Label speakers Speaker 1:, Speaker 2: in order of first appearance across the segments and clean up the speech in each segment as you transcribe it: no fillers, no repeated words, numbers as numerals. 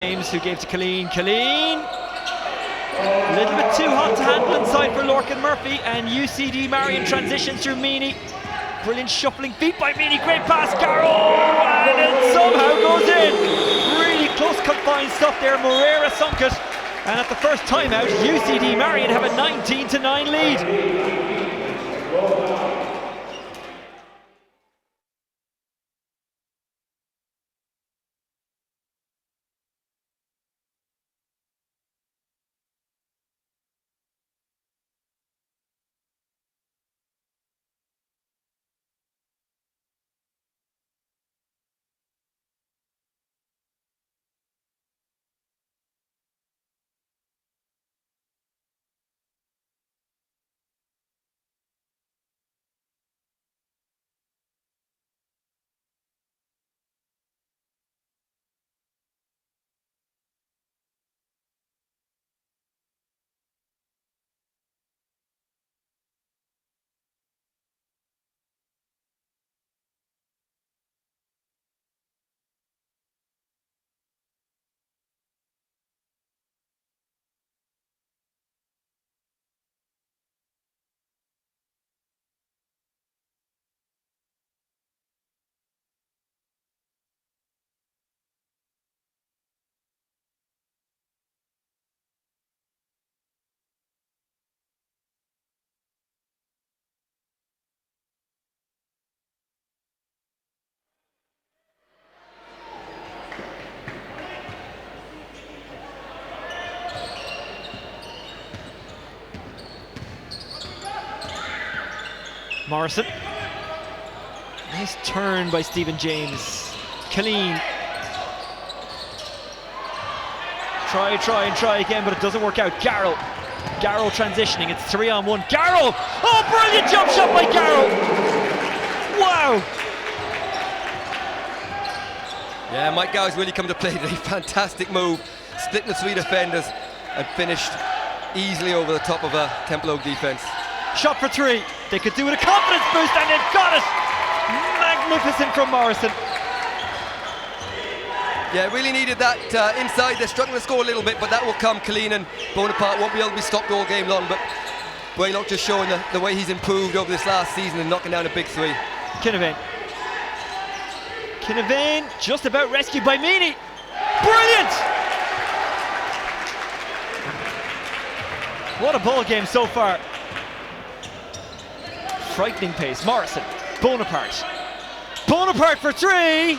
Speaker 1: James, who gave to Colleen. A little bit too hot to handle inside for Lorcan Murphy, and UCD Marian transitions through Meany. Brilliant shuffling feet by Meany, great pass, Garrow, and it somehow goes in. Really close confined stuff there, Moreira sunk it, and at the first time out, UCD Marian have a 19-9 lead. Morrison. Nice turn by Stephen James. Colleen. Try again, but it doesn't work out. Garrow transitioning, it's 3-on-1. Garrow! Oh, brilliant jump shot by Garrow! Wow!
Speaker 2: Yeah, Mike Garrow's really come to play today. Fantastic move, splitting the three defenders and finished easily over the top of a Templeogue defence.
Speaker 1: Shot for three. They could do it, a confidence boost, and they've got it! Magnificent from Morrison.
Speaker 2: Yeah, really needed that inside. They're struggling to score a little bit, but that will come. Colleen and Bonaparte won't be able to be stopped all game long, but Waylock just showing the way he's improved over this last season and knocking down a big three.
Speaker 1: Kinevane just about rescued by Meany. Brilliant! What a ball game so far. Frightening pace. Morrison, Bonaparte for three.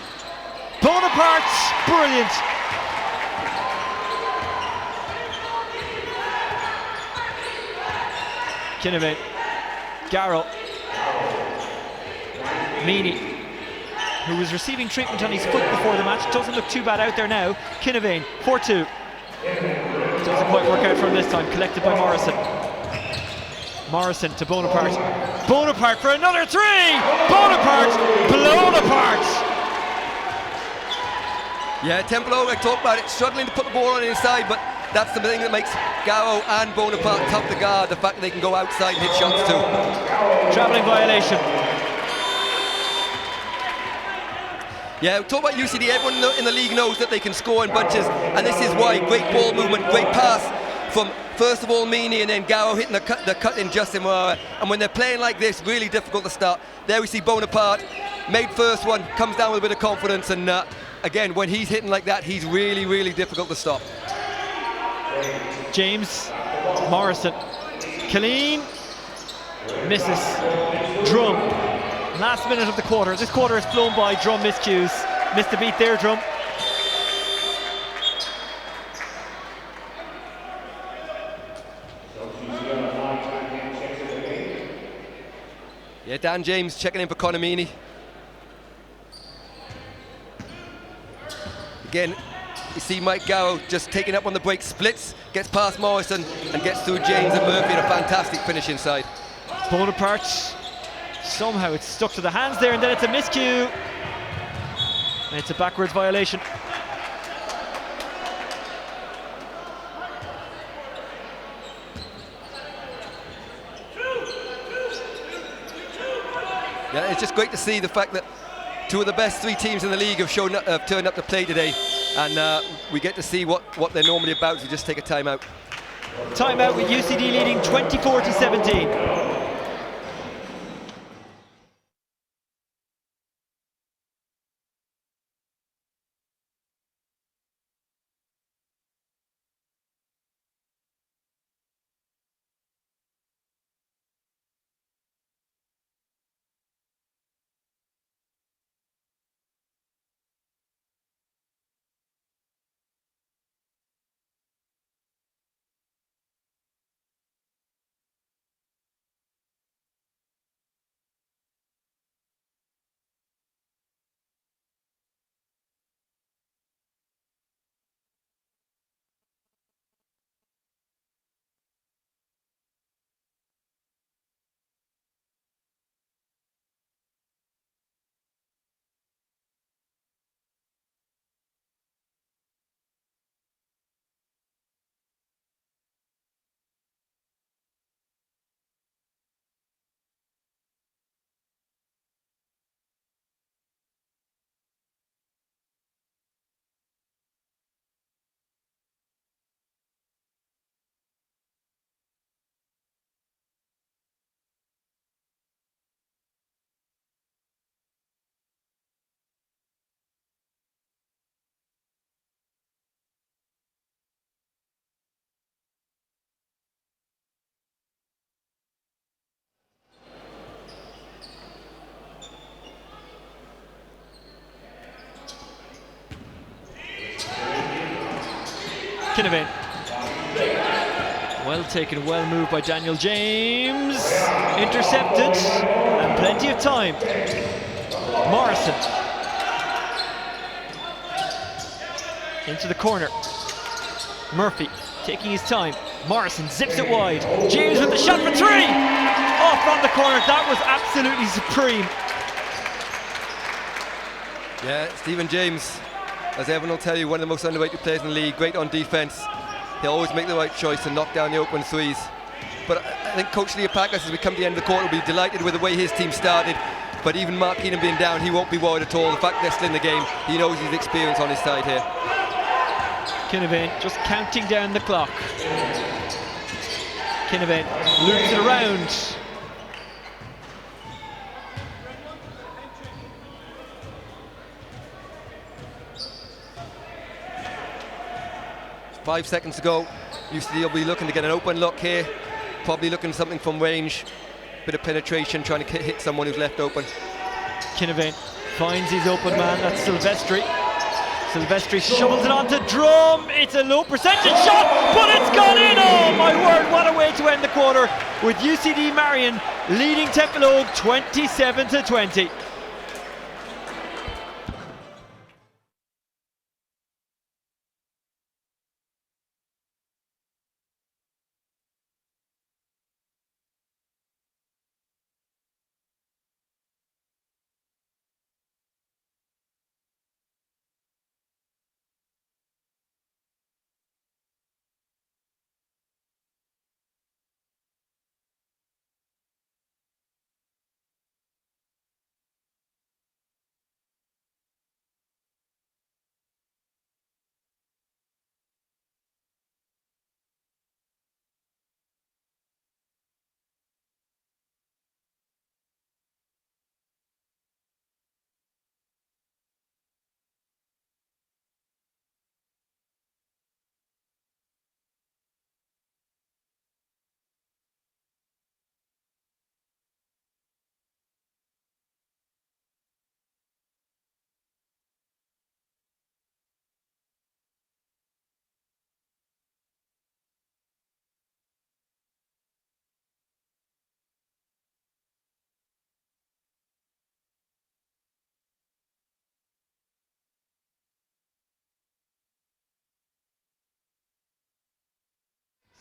Speaker 1: Bonaparte, brilliant. Kinevane, Garrow, Meany, who was receiving treatment on his foot before the match, doesn't look too bad out there now. Kinevane, 4-2. Doesn't quite work out for him this time, collected by Morrison. Morrison to Bonaparte. Bonaparte for another three! Bonaparte blown apart!
Speaker 2: Yeah, Templeogue, I talked about it, struggling to put the ball on the inside, but that's the thing that makes Garrow and Bonaparte tough to guard, the fact that they can go outside and hit shots too.
Speaker 1: Travelling violation.
Speaker 2: Yeah, we talk about UCD, everyone in the league knows that they can score in bunches, and this is why. Great ball movement, great pass from first of all Meany, and then Garrow hitting the cut in Justin Moreira. And when they're playing like this, really difficult to start. There we see Bonaparte, made first one, comes down with a bit of confidence, and again, when he's hitting like that, he's really difficult to stop.
Speaker 1: James, Morrison, Colleen, misses, Drum. Last minute of the quarter. This quarter is flown by. Drum miscues. Missed the beat there, Drum.
Speaker 2: Yeah, Dan James checking in for Conor Meany. Again, you see Mike Garrow just taking up on the break, splits, gets past Morrison and gets through James and Murphy, and a fantastic finish inside.
Speaker 1: Bonaparte, somehow it's stuck to the hands there, and then it's a miscue. And it's a backwards violation.
Speaker 2: Yeah, it's just great to see the fact that two of the best three teams in the league have turned up to play today. and we get to see what they're normally about. So just take a timeout.
Speaker 1: Timeout with UCD leading 24-17. Kinnivan. Well taken, well moved by Daniel James. Intercepted, and plenty of time. Morrison. Into the corner. Murphy taking his time. Morrison zips it wide. James with the shot for three! Off from the corner, that was absolutely supreme.
Speaker 2: Yeah, Stephen James, as everyone will tell you, one of the most underrated players in the league, great on defence. He'll always make the right choice and knock down the open threes. But I think Coach Leopakis, as we come to the end of the quarter, will be delighted with the way his team started. But even Mark Keenan being down, he won't be worried at all. The fact they're still in the game, he knows his experience on his side here.
Speaker 1: Kinnivan just counting down the clock. Kinnivan loops it around.
Speaker 2: Five seconds to go. UCD will be looking to get an open look here. Probably looking something from range. Bit of penetration, trying to hit someone who's left open.
Speaker 1: Kinnivan finds his open man, that's Silvestri. Silvestri shovels it onto Drum. It's a low percentage shot, but it's gone in. Oh my word, what a way to end the quarter with UCD Marian leading Templeogue 27-20.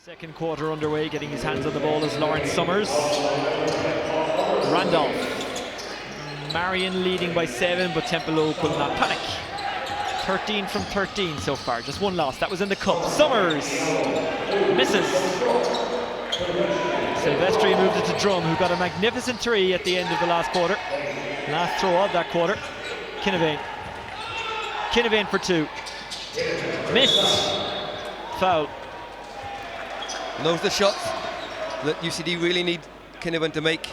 Speaker 1: Second quarter underway, getting his hands on the ball is Lawrence Summers. Randolph. Marian leading by 7, but Templeogue will not panic. 13 from 13 so far, just one loss. That was in the cup. Summers misses. Silvestri moved it to Drum, who got a magnificent 3 at the end of the last quarter. Last throw of that quarter. Kinnivan for 2. Missed. Foul.
Speaker 2: And those are the shots that UCD really need Kinnivan to make.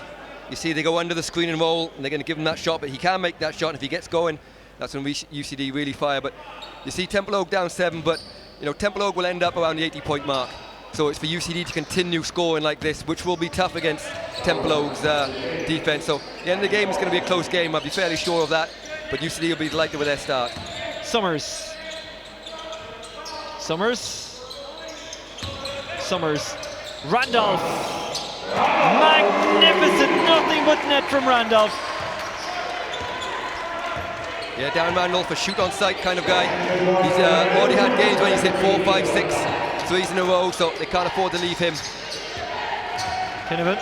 Speaker 2: You see they go under the screen and roll, and they're going to give him that shot, but he can make that shot. If he gets going, that's when UCD really fire. But you see Templeogue down 7, but Templeogue will end up around the 80-point mark. So it's for UCD to continue scoring like this, which will be tough against Templeogue's defence. So the end of the game is going to be a close game, I'll be fairly sure of that. But UCD will be delighted with their start.
Speaker 1: Summers. Randolph. Magnificent, nothing but net from Randolph.
Speaker 2: Yeah, Darren Randolph, a shoot on sight kind of guy. He's already had games where he's hit 4, 5, 6 threes in a row, so they can't afford to leave him.
Speaker 1: Kinnivan.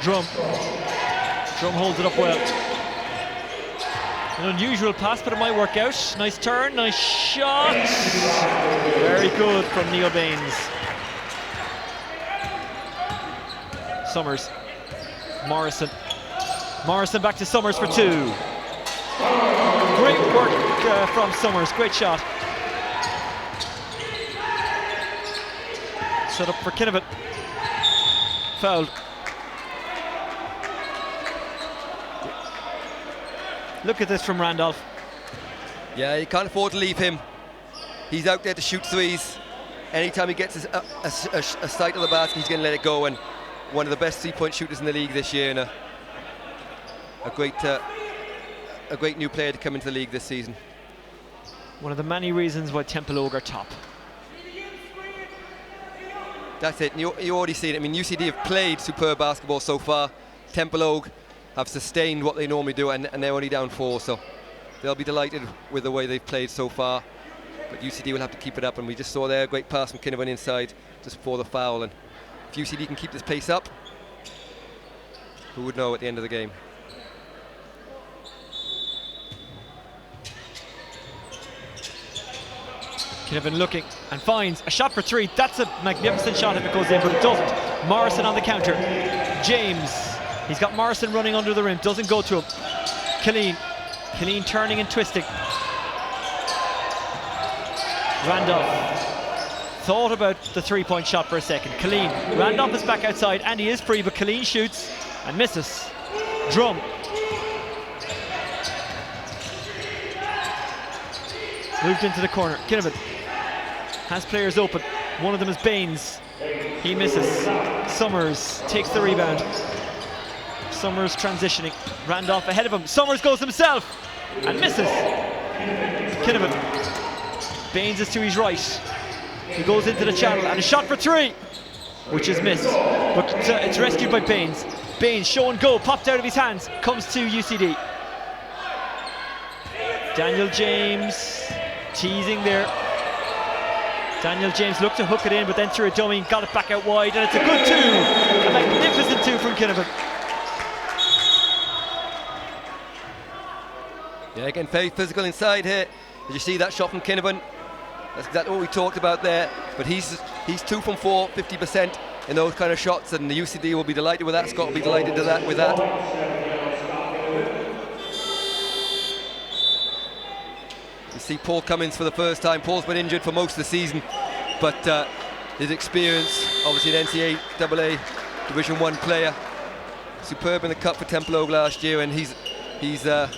Speaker 1: Drum holds it up well. An unusual pass, but it might work out. Nice turn, nice shot. Very good from Neil Baines. Summers. Morrison back to Summers for 2. Great work from Summers, great shot. Set up for Kinnivan. Fouled. Look at this from Randolph.
Speaker 2: Yeah, you can't afford to leave him. He's out there to shoot threes. Anytime he gets a sight of the basket, he's going to let it go. And one of the best three-point shooters in the league this year, and a great new player to come into the league this season.
Speaker 1: One of the many reasons why Templeogue are top.
Speaker 2: That's it. You already see it. I mean, UCD have played superb basketball so far. Templeogue have sustained what they normally do, and they're only down 4, so they'll be delighted with the way they've played so far. But UCD will have to keep it up, and we just saw there a great pass from Kinnivan inside just before the foul. And if UCD can keep this pace up, who would know at the end of the game?
Speaker 1: Kinnivan looking and finds a shot for 3. That's a magnificent shot if it goes in, but it doesn't. Morrison on the counter. James. He's got Morrison running under the rim. Doesn't go to him. Killeen turning and twisting. Randolph thought about the 3-point shot for a second. Randolph is back outside and he is free, but Killeen shoots and misses. Drum. Moved into the corner. Kinnivan has players open. One of them is Baines. He misses. Summers takes the rebound. Summers transitioning. Randolph ahead of him. Summers goes himself and misses. Kinnivan. Baines is to his right. He goes into the channel and a shot for 3, which is missed. But it's rescued by Baines. Baines, show and go, popped out of his hands, comes to UCD. Daniel James teasing there. Daniel James looked to hook it in, but then threw a dummy, got it back out wide, and it's a good 2. A magnificent 2 from Kinnivan.
Speaker 2: Yeah, again, very physical inside here. Did you see that shot from Kinnivan? That's exactly what we talked about there. But he's 2 from 4, 50% in those kind of shots, and the UCD will be delighted with that. Scott will be delighted with that. You see Paul Cummins for the first time. Paul's been injured for most of the season, but his experience, obviously an NCAA Division 1 player, superb in the cup for Templeogue last year, and he's a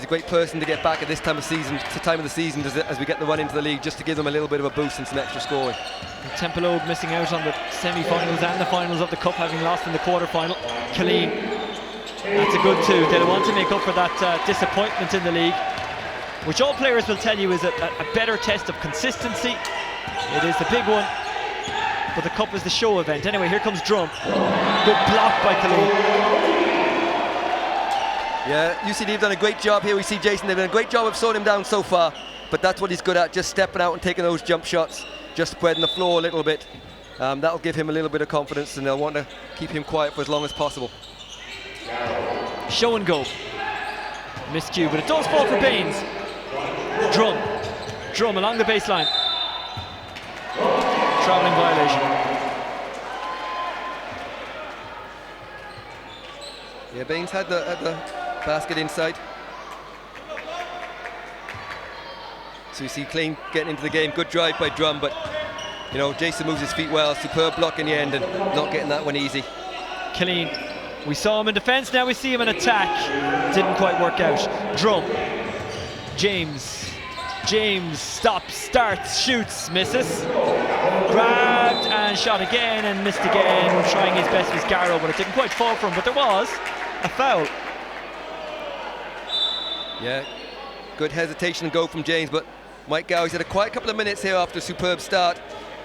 Speaker 2: great person to get back at this time of the season as we get the run into the league, just to give them a little bit of a boost and some extra scoring.
Speaker 1: And Templeogue missing out on the semi-finals and the finals of the cup, having lost in the quarter-final. Killeen, that's a good 2. They'll want to make up for that disappointment in the league, which all players will tell you is a better test of consistency. It is the big one, but the cup is the show event. Anyway, here comes Drum. Good block by Killeen.
Speaker 2: Yeah, UCD have done a great job here. We see Jason, they've done a great job of slowing him down so far, but that's what he's good at, just stepping out and taking those jump shots, just spreading the floor a little bit. That'll give him a little bit of confidence, and they'll want to keep him quiet for as long as possible.
Speaker 1: Show and go. Miscue, but it does fall for Baines. Drum along the baseline. Travelling violation. Yeah, Baines had the basket inside.
Speaker 2: So you see Clean getting into the game, good drive by Drum, but you know, Jason moves his feet well, superb block in the end and not getting that one easy.
Speaker 1: Clean. We saw him in defence, now we see him in attack. Didn't quite work out. Drum. James. James stops, starts, shoots, misses. Grabbed and shot again and missed again. Trying his best with Garrow, but it didn't quite fall for him. But there was a foul.
Speaker 2: Yeah, good hesitation and go from James, but Mike Gow's had a quiet couple of minutes here after a superb start.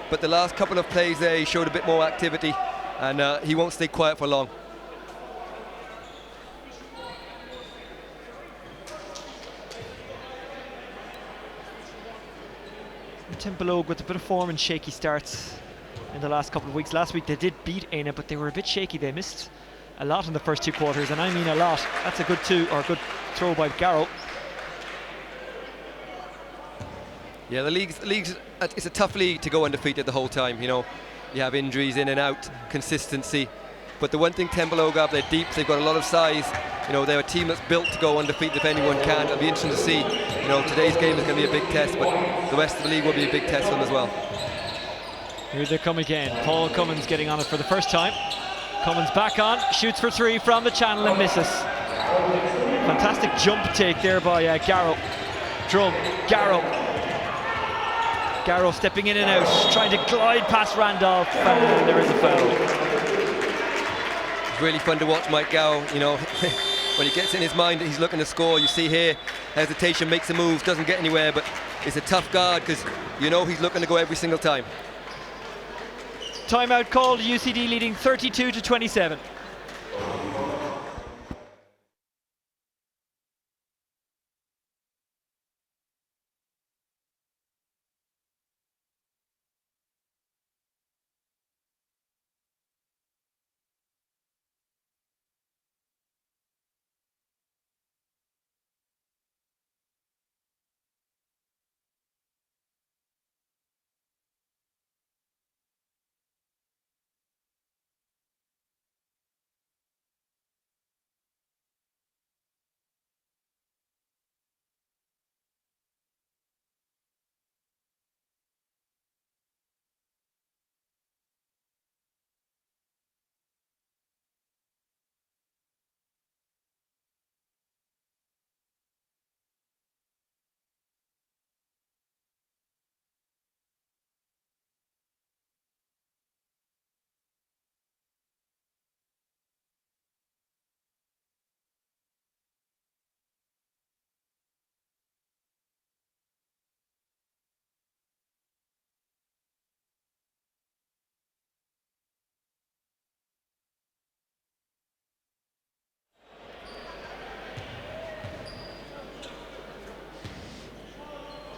Speaker 2: But the last couple of plays there, he showed a bit more activity, and he won't stay quiet for long.
Speaker 1: Templeogue with a bit of form and shaky starts in the last couple of weeks. Last week they did beat Aina, but they were a bit shaky. They missed a lot in the first 2 quarters, and I mean a lot. That's a good good throw by Garrow.
Speaker 2: Yeah, the league's it's a tough league to go undefeated the whole time. You know, you have injuries in and out, consistency. But the one thing Templeogue have, they're deep, they've got a lot of size. You know, they're a team that's built to go undefeated if anyone can. It'll be interesting to see. You know, today's game is going to be a big test, but the rest of the league will be a big test for them as well.
Speaker 1: Here they come again. Paul Cummins getting on it for the first time. Cummins back on, shoots for 3 from the channel and misses. Fantastic jump take there by Garrow. Drum, Garrow. Garrow stepping in and out, trying to glide past Randolph, and there is a foul.
Speaker 2: It's really fun to watch Mike Gow, you know, when he gets in his mind that he's looking to score. You see here, hesitation, makes a move, doesn't get anywhere, but it's a tough guard because you know he's looking to go every single time.
Speaker 1: Timeout called, UCD leading 32-27.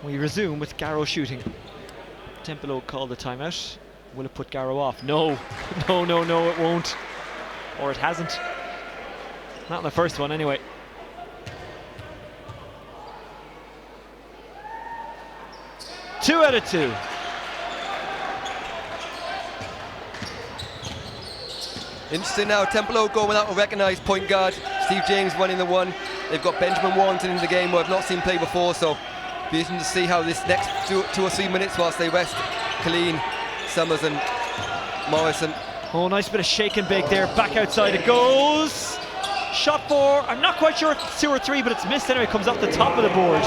Speaker 1: We resume with Garrow shooting. Templeogue called the timeout. Will it put Garrow off? No, no, it won't. Or it hasn't. Not in the first one, anyway. Two out of 2.
Speaker 2: Interesting now, Templeogue going without a recognised point guard. Steve James running the one. They've got Benjamin Warrington in the game who I've not seen play before, so be interesting to see how this next 2 or 3 minutes whilst they rest Colleen, Summers and Morrison.
Speaker 1: Oh, nice bit of shake and bake there. Back outside it goes. Shot 4. I'm not quite sure if it's 2 or 3, but it's missed anyway. Comes off the top of the board.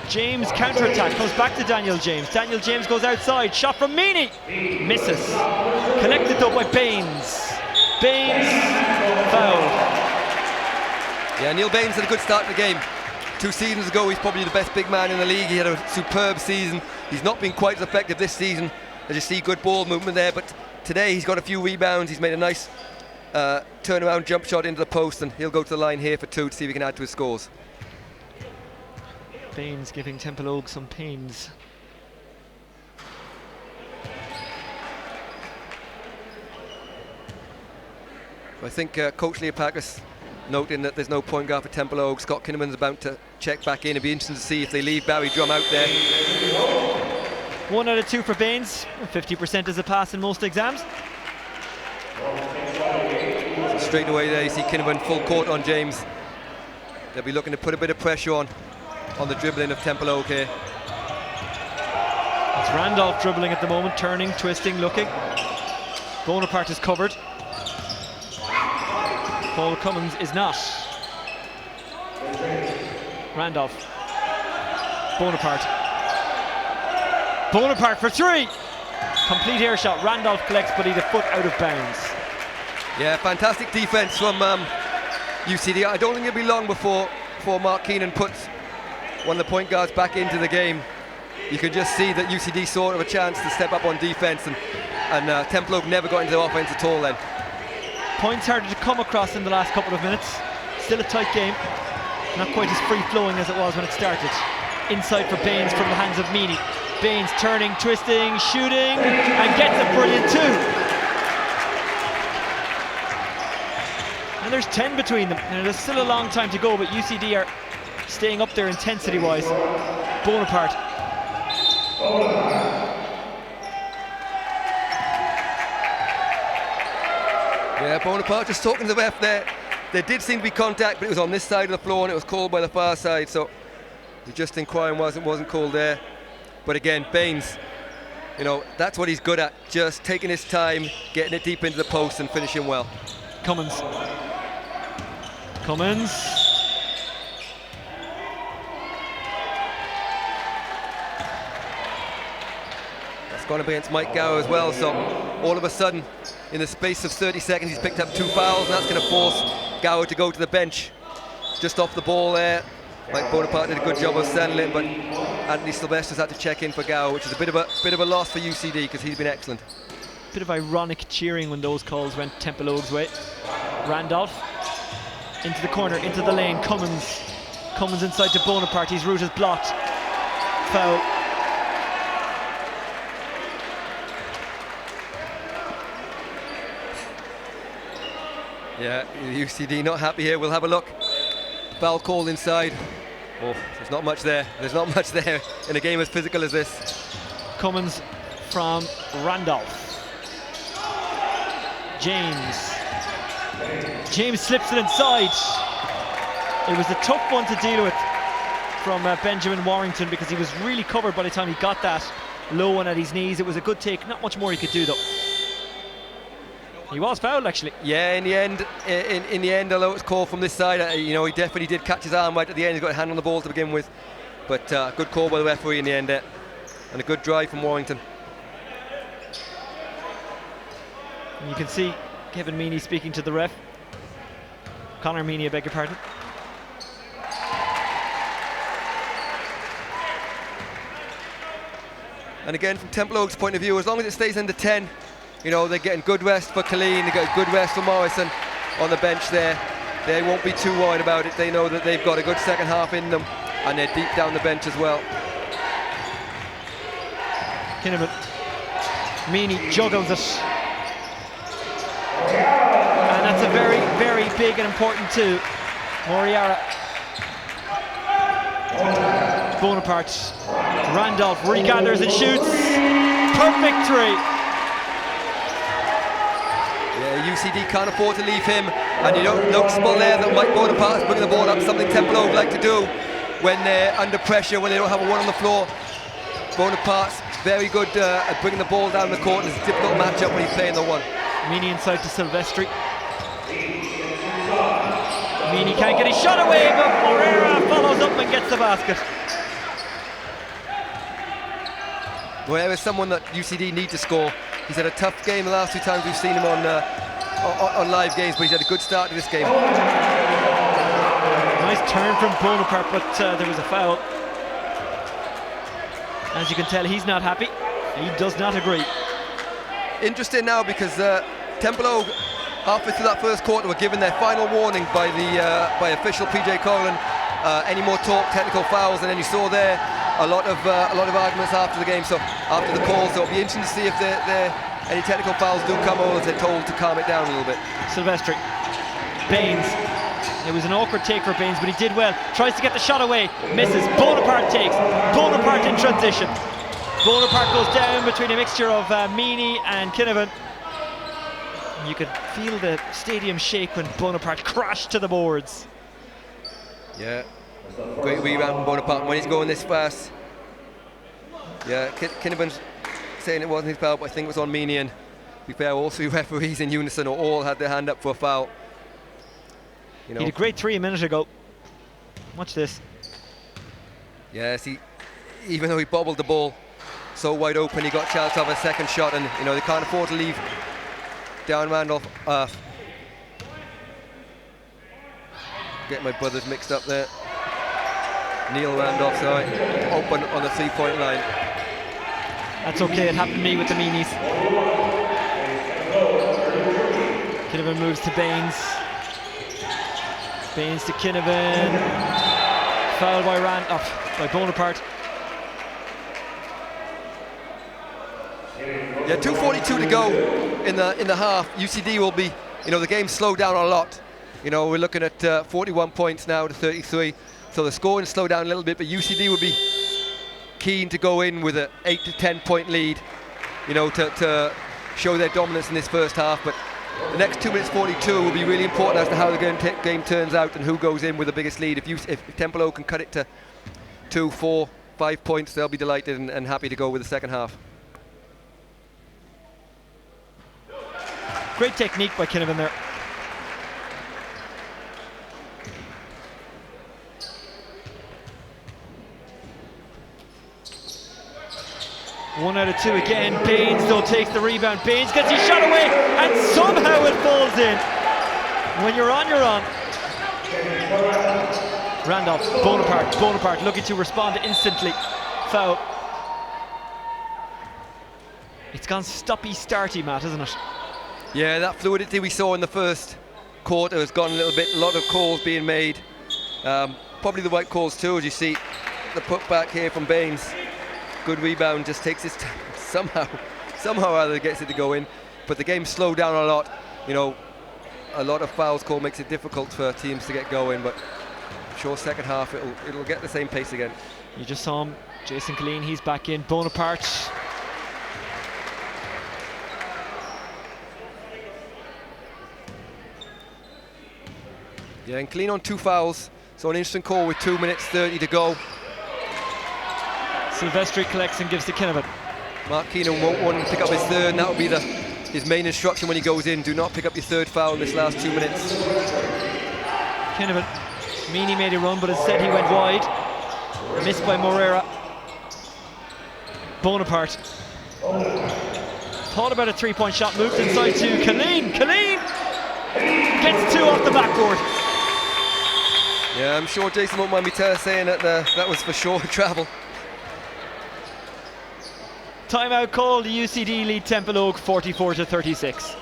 Speaker 1: James counter-attack. Comes back to Daniel James. Daniel James goes outside. Shot from Meany. Misses. Collected though by Baines. Baines fouled.
Speaker 2: Yeah, Neil Baines had a good start to the game. 2 seasons ago, he's probably the best big man in the league. He had a superb season. He's not been quite as effective this season. As you see, good ball movement there, but today he's got a few rebounds. He's made a nice turnaround jump shot into the post, and he'll go to the line here for 2 to see if he can add to his scores.
Speaker 1: Baines giving Templeogue some pains.
Speaker 2: I think Coach Leopakis noting that there's no point guard for Templeogue. Scott Kinnaman's about to check back in. It'll be interesting to see if they leave Barry Drum out there.
Speaker 1: 1 out of 2 for Baines. 50% is a pass in most exams.
Speaker 2: So straight away there you see Kinnaman full court on James. They'll be looking to put a bit of pressure on. on the dribbling of Templeogue here.
Speaker 1: It's Randolph dribbling at the moment, turning, twisting, looking. Bonaparte is covered. Paul Cummins is not. Randolph. Bonaparte. Bonaparte for three! Complete air shot. Randolph collects, but he's a foot out of bounds.
Speaker 2: Yeah, fantastic defence from UCD. I don't think it'll be long before Mark Keenan puts one of the point guards back into the game. You can just see that UCD sort of a chance to step up on defence, and Templeogue never got into the offence at all then.
Speaker 1: Points harder to come across in the last couple of minutes. Still a tight game. Not quite as free-flowing as it was when it started. Inside for Baines from the hands of Meany. Baines turning, twisting, shooting, and gets a brilliant two. And there's 10 between them. Now, there's still a long time to go, but UCD are staying up there intensity-wise. Bonaparte.
Speaker 2: Yeah, Bonaparte just talking to the ref there. There did seem to be contact, but it was on this side of the floor and it was called by the far side, so he's just inquiring wasn't called there. But again, Baines, you know, that's what he's good at, just taking his time, getting it deep into the post and finishing well.
Speaker 1: Cummins.
Speaker 2: That's gone up against Mike Gower as well, so all of a sudden, in the space of 30 seconds, he's picked up 2 fouls, and that's going to force Gower to go to the bench. Just off the ball there. Mike Bonaparte did a good job of settling it, but Anthony Sylvester's had to check in for Gower, which is a bit of a loss for UCD because he's been excellent.
Speaker 1: Bit of ironic cheering when those calls went Templeogue's way. Randolph into the corner, into the lane. Cummins inside to Bonaparte. His route is blocked. Foul.
Speaker 2: Yeah, UCD not happy here. We'll have a look. Foul called inside. Oh, there's not much there. There's not much there in a game as physical as this.
Speaker 1: Cummins from Randolph. James slips it inside. It was a tough one to deal with from Benjamin Warrington because he was really covered by the time he got that low one at his knees. It was a good take. Not much more he could do though. He was fouled actually.
Speaker 2: Yeah, in the end, although it's called from this side, you know, he definitely did catch his arm right at the end. He's got a hand on the ball to begin with, but good call by the referee in the end, and a good drive from Warrington.
Speaker 1: And you can see Kevin Meany speaking to the ref. Conor Meany, I beg your pardon.
Speaker 2: And again, from Templeogue's point of view, as long as it stays under 10, you know, they're getting good rest for Colleen, they get good rest for Morrison on the bench there. They won't be too worried about it. They know that they've got a good second half in them, and they're deep down the bench as well.
Speaker 1: Kinnaman. Meany juggles it. And that's a very, very big and important two. Moriara. Bonaparte. Randolph regathers and shoots. Perfect three.
Speaker 2: Yeah, UCD can't afford to leave him, and you don't noticeable there that Mike Bonaparte is bringing the ball up, something Templeogue like to do when they're under pressure, when they don't have a one on the floor. Bonaparte's very good at bringing the ball down the court, and it's a difficult matchup when he's playing the one.
Speaker 1: Meany inside to Silvestri. Meany can't get his shot away, but Moreira follows up and gets the basket.
Speaker 2: Moreira is someone that UCD need to score. He's had a tough game the last 2 times we've seen him on live games, but he's had a good start to this game.
Speaker 1: Nice turn from Bonaparte, but there was a foul. As you can tell, he's not happy. He does not agree.
Speaker 2: Interesting now because Templeogue, halfway through that first quarter, were given their final warning by official PJ Corlin. Any more talk, technical fouls, and then you saw there a lot of arguments after the game. So after the calls, so it'll be interesting to see if any technical fouls do come, or if they're told to calm it down a little bit.
Speaker 1: Silvestri. Baines. It was an awkward take for Baines, but he did well. Tries to get the shot away, misses. Bonaparte takes. Bonaparte in transition. Bonaparte goes down between a mixture of Meany and Kinnaman. You could feel the stadium shake when Bonaparte crashed to the boards.
Speaker 2: Yeah, Great rebound from Bonaparte when he's going this fast. Yeah, Kinnaban's saying it wasn't his foul, but I think it was on Marian. To be fair, all three referees in unison all had their hand up for a foul. You know,
Speaker 1: he did a great 3 a minute ago. Watch this.
Speaker 2: Yes, even though he bobbled the ball so wide open, he got chance of a second shot, and you know they can't afford to leave Darren Randolph. Get my brothers mixed up there. Neil Randolph, sorry, open on the 3-point line.
Speaker 1: That's okay, it happened to me with the meanies. Kinnavan moves to Baines. Baines to Kinnavan. Foul by by Bonaparte.
Speaker 2: Yeah, 2:42 to go in the half. UCD will be, you know, the game slowed down a lot. You know, we're looking at 41 points now to 33. So the scoring slowed down a little bit, but UCD will be keen to go in with an 8 to 10 point lead, you know, to show their dominance in this first half. But the next 2 minutes 42 will be really important as to how the game turns out and who goes in with the biggest lead. If Templeogue can cut it to 2, 4, 5 points, they'll be delighted and happy to go with the second half.
Speaker 1: Great technique by Kinnavan there. One out of 2 again. Baines though takes the rebound. Baines gets his shot away and somehow it falls in. When you're on, you're on. Randolph, Bonaparte looking to respond instantly. Foul. It's gone stoppy-starty, Matt, isn't it?
Speaker 2: Yeah, that fluidity we saw in the first quarter has gone a little bit. A lot of calls being made. Probably the right calls too, as you see the putback here from Baines. Good rebound, just takes his time. Somehow either gets it to go in. But the game slowed down a lot. You know, a lot of fouls called makes it difficult for teams to get going. But I'm sure second half it'll get the same pace again.
Speaker 1: You just saw him, Jason Killeen, he's back in. Bonaparte.
Speaker 2: Yeah, and Killeen on 2 fouls. So an interesting call with 2 minutes 30 to go.
Speaker 1: Silvestri collects and gives to Kinnavan.
Speaker 2: Mark Keenan won't want to pick up his third, and that will be his main instruction when he goes in. Do not pick up your third foul in this last 2 minutes.
Speaker 1: Kinnavan. Meany made a run, but instead he went wide. Missed by Moreira. Bonaparte. Thought about a 3-point shot, moved inside to Killeen. Killeen gets 2 off the backboard.
Speaker 2: Yeah, I'm sure Jason won't mind me saying that that was for sure travel.
Speaker 1: Timeout called. The UCD lead Templeogue 44 to 36.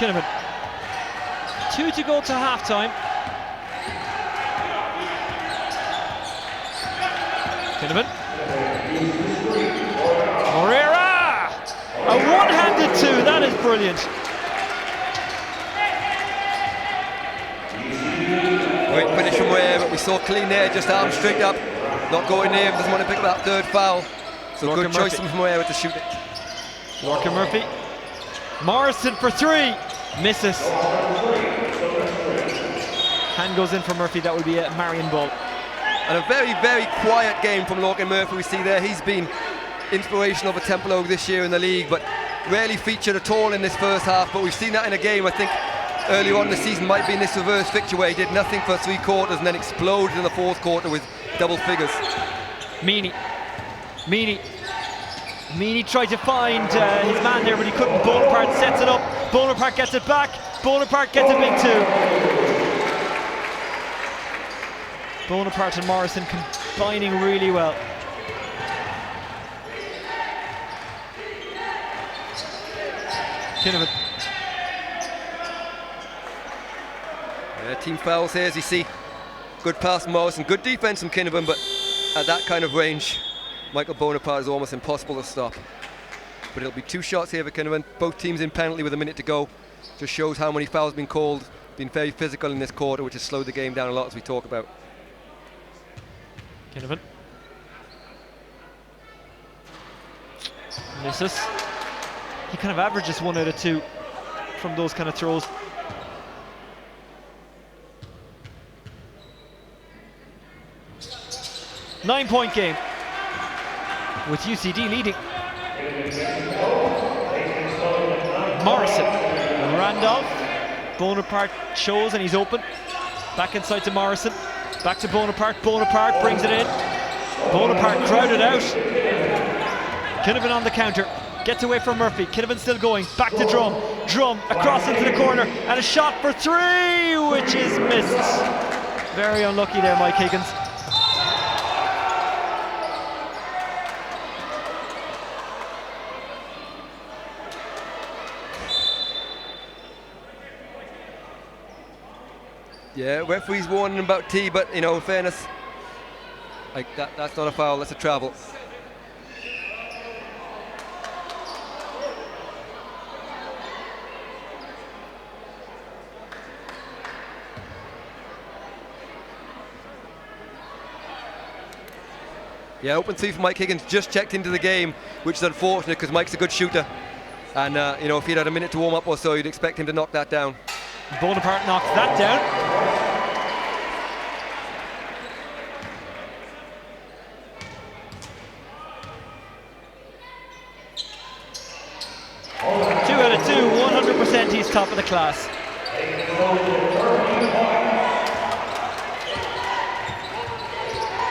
Speaker 1: Kinnaman. 2 to go to half-time. Kinnaman. Moreira! A one-handed 2, that is brilliant.
Speaker 2: Great finish from Moreira, but we saw clean there, just arms straight up, not going near him, doesn't want to pick up that third foul. So
Speaker 1: Lorcan
Speaker 2: good choice from Moreira to shoot it.
Speaker 1: Lorcan Murphy. Morrison for 3. Misses. hand goes in for Murphy. That will be a Marian ball.
Speaker 2: And a very, very quiet game from Lorcan Murphy we see there. He's been inspirational for Templeogue this year in the league, but rarely featured at all in this first half. But we've seen that in a game, I think, earlier on in the season might be in this reverse fixture where he did nothing for 3 quarters and then exploded in the 4th quarter with double figures.
Speaker 1: Meany tried to find his man there, but he couldn't. Bonaparte sets it up. Bonaparte gets it back. Bonaparte gets a big 2. Bonaparte and Morrison combining really well. Kinnavan.
Speaker 2: Yeah, team fouls here as you see. Good pass from Morrison, good defence from Kinnavan, but at that kind of range, Michael Bonaparte is almost impossible to stop. But it'll be 2 shots here for Kinnavan. Both teams in penalty with a minute to go. Just shows how many fouls have been called. Been very physical in this quarter, which has slowed the game down a lot as we talk about.
Speaker 1: Kinnavan. Misses. He kind of averages 1 out of 2 from those kind of throws. Nine-point game with UCD leading. Morrison, Randolph, Bonaparte shows and he's open. Back inside to Morrison, back to Bonaparte. Bonaparte brings it in. Bonaparte crowded out. Kinnavan on the counter, gets away from Murphy. Kinnavan still going, back to Drum. Drum across into the corner and a shot for 3, which is missed. Very unlucky there, Mike Higgins.
Speaker 2: Yeah, referee's warning about T, but you know, in fairness, like that's not a foul, that's a travel. Yeah, open 3 for Mike Higgins, just checked into the game, which is unfortunate because Mike's a good shooter. And you know, if he'd had a minute to warm up or so, you'd expect him to knock that down.
Speaker 1: Bonaparte knocks that down. Two out of 2, 100% he's top of the class.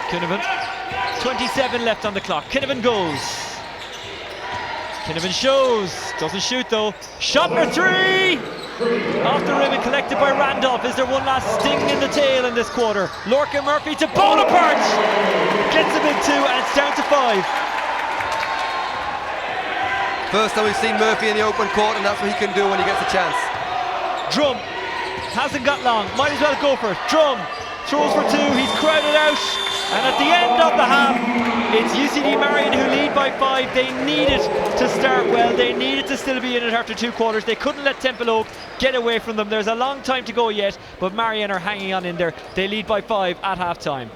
Speaker 1: Kinnavan, 27 left on the clock. Kinnavan goes. Kinnavan shows, doesn't shoot though. Shot for 3! Off the rim and collected by Randolph. Is there one last sting in the tail in this quarter? Lorcan Murphy to Bonaparte! Gets a big 2 and it's down to 5.
Speaker 2: First time we've seen Murphy in the open court, and that's what he can do when he gets a chance.
Speaker 1: Drum hasn't got long, might as well go for it. Drum throws for 2, he's crowded out, and at the end of the half, it's UCD Marian who lead by 5. They needed to start well, they needed to still be in it after 2 quarters. They couldn't let Templeogue get away from them. There's a long time to go yet, but Marian are hanging on in there. They lead by 5 at half time.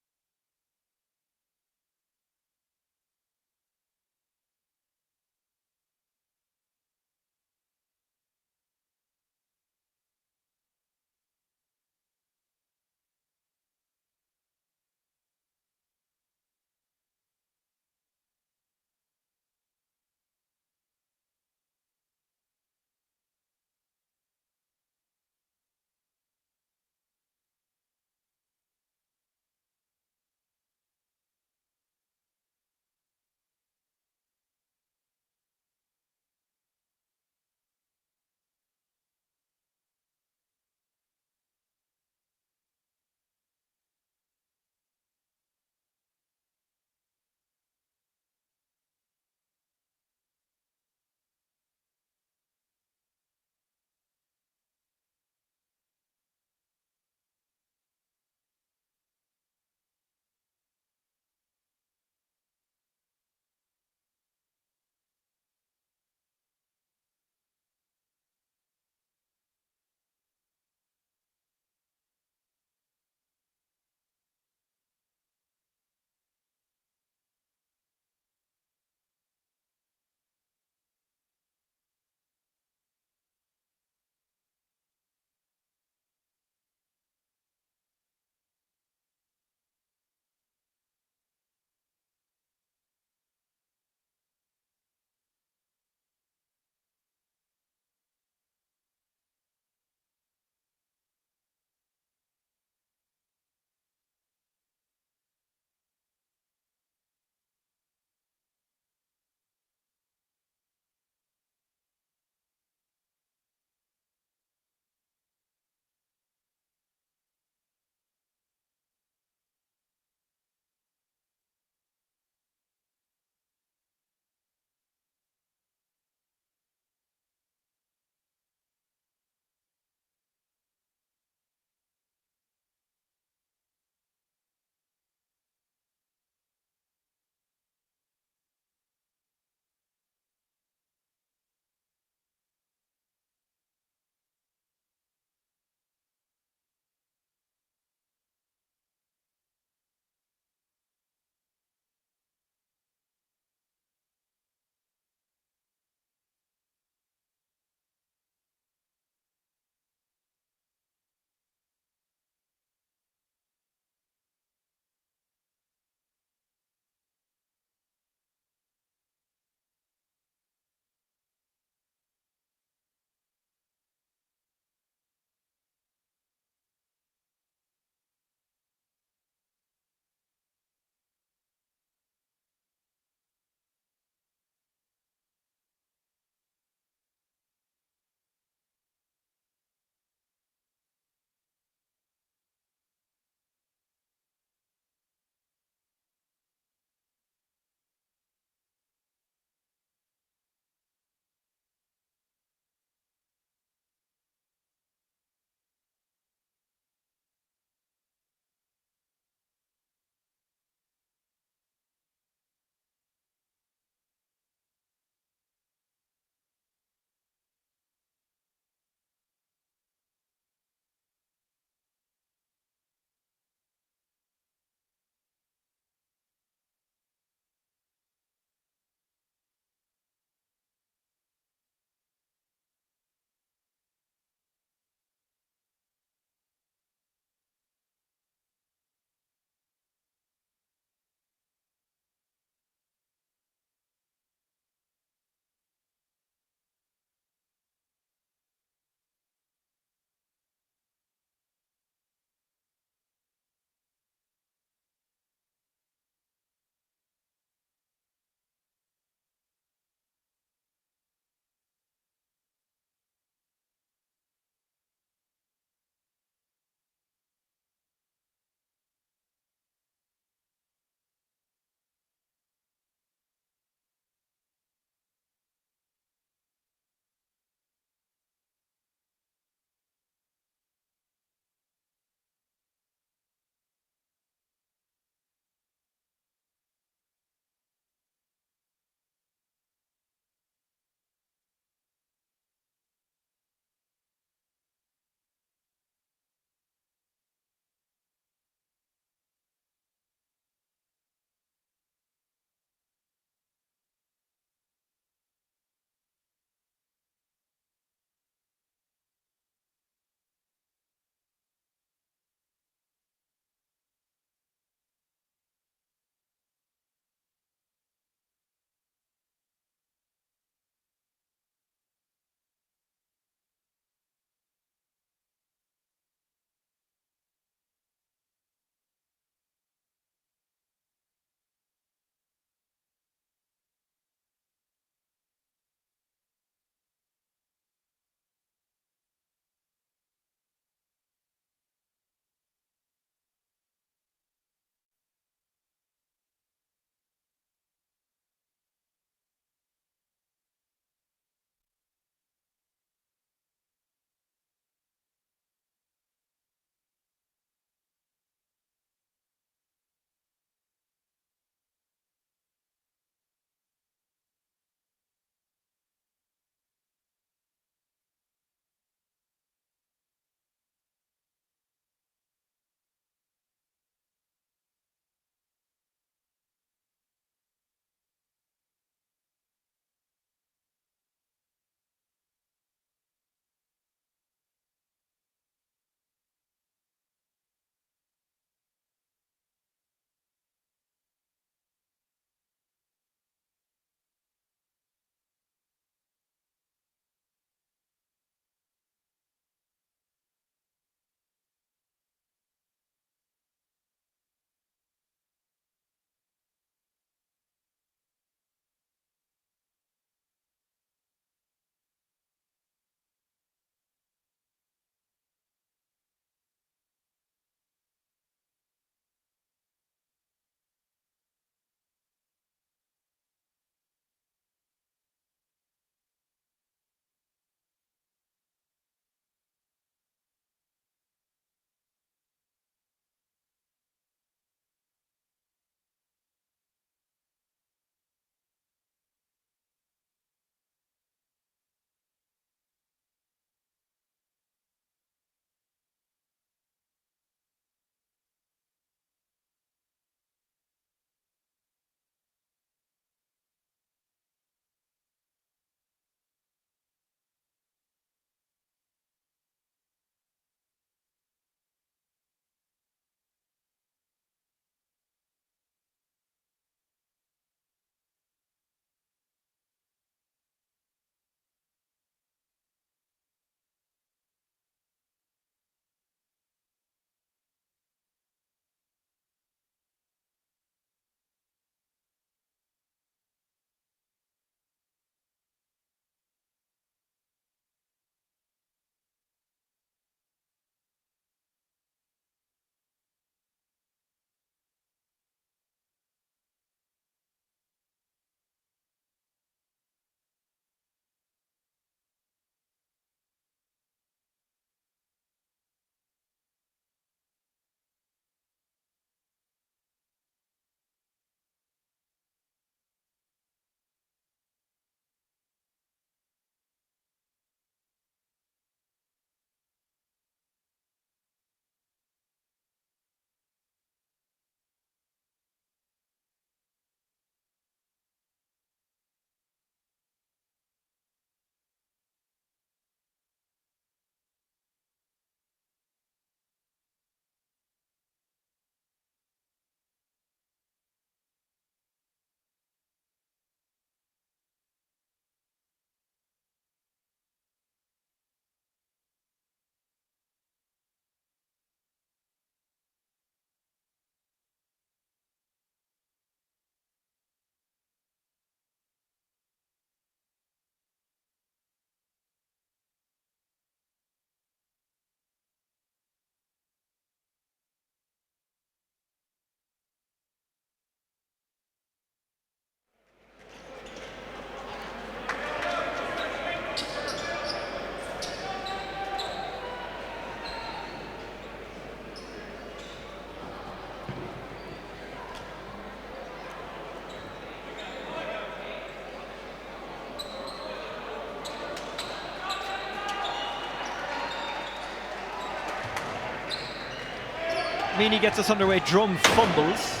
Speaker 1: Meany gets us underway. Drum fumbles.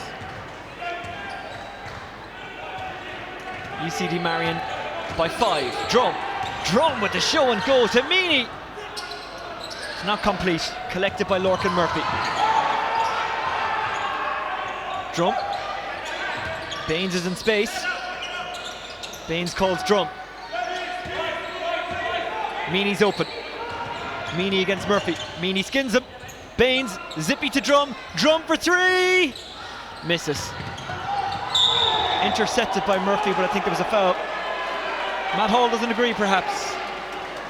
Speaker 1: UCD Marian by 5. Drum with the show and go to Meany. It's not complete. Collected by Lorcan Murphy. Drum. Baines is in space. Baines calls Drum. Meany's open. Meany against Murphy. Meany skins him. Baines, zippy to Drum. Drum for 3. Misses. Intercepted by Murphy, but I think there was a foul. Matt Hall doesn't agree, perhaps.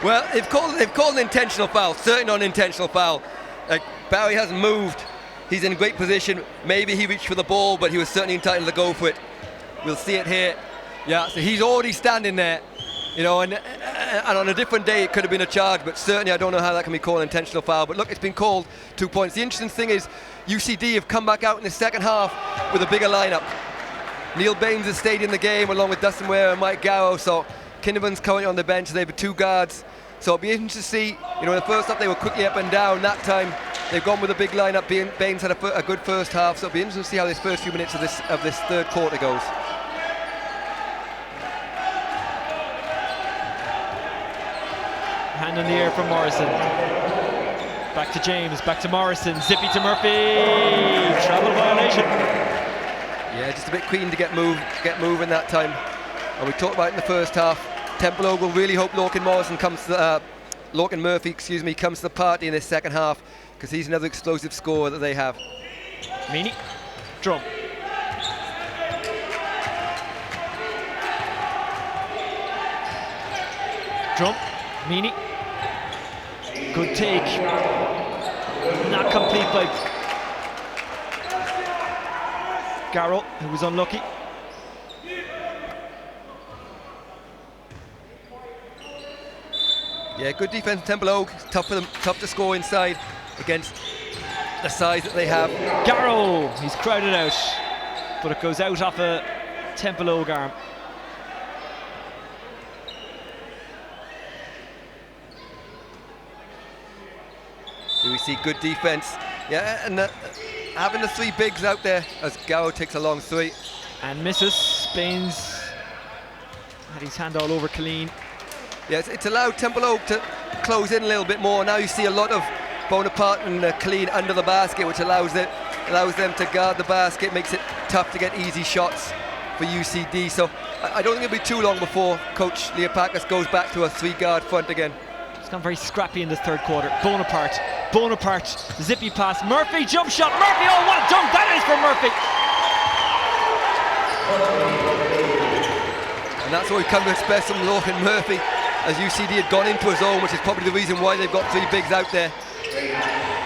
Speaker 2: Well, they've called an intentional foul. Certainly not an intentional foul. Barry hasn't moved. He's in great position. Maybe he reached for the ball, but he was certainly entitled to go for it. We'll see it here. Yeah, so he's already standing there. You know, and on a different day it could have been a charge, but certainly I don't know how that can be called an intentional foul. But look, it's been called 2 points. The interesting thing is UCD have come back out in the second half with a bigger lineup. Neil Baines has stayed in the game along with Dustin Ware and Mike Garrow, so Kinnaman's currently on the bench. They have 2 guards, so it'll be interesting to see. You know, in the first half they were quickly up and down. That time they've gone with a big lineup. Baines had a good first half, so it'll be interesting to see how this first few minutes of this third quarter goes.
Speaker 1: Hand in the air from Morrison. Back to James, back to Morrison, zippy to Murphy. Travel violation.
Speaker 2: Yeah, just a bit keen to get moving that time. And we talked about it in the first half. Templeogue will really hope Lorcan Murphy comes to the party in this second half, because he's another explosive scorer that they have.
Speaker 1: Meany, Drum. Drum, Meany. Good take. Not complete by Garrow, who was unlucky.
Speaker 2: Yeah, good defense. Templeogue, tough for them, tough to score inside against the size that they have.
Speaker 1: Garrow, he's crowded out, but it goes out off a Templeogue arm.
Speaker 2: Do we see good defense? Yeah, and having the 3 bigs out there as Garrow takes a long 3.
Speaker 1: And misses. Baines had his hand all over Colleen.
Speaker 2: Yes, it's allowed Templeogue to close in a little bit more. Now you see a lot of Bonaparte and Colleen under the basket, which allows them to guard the basket, makes it tough to get easy shots for UCD. So I don't think it'll be too long before Coach Leopakis goes back to a 3-guard front again.
Speaker 1: It's gone very scrappy in this third quarter. Bonaparte, zippy pass. Murphy, jump shot. Murphy, oh, what a dunk that is for Murphy.
Speaker 2: And that's what we've come to expect from Lorcan Murphy, as UCD had gone into his own, which is probably the reason why they've got 3 bigs out there.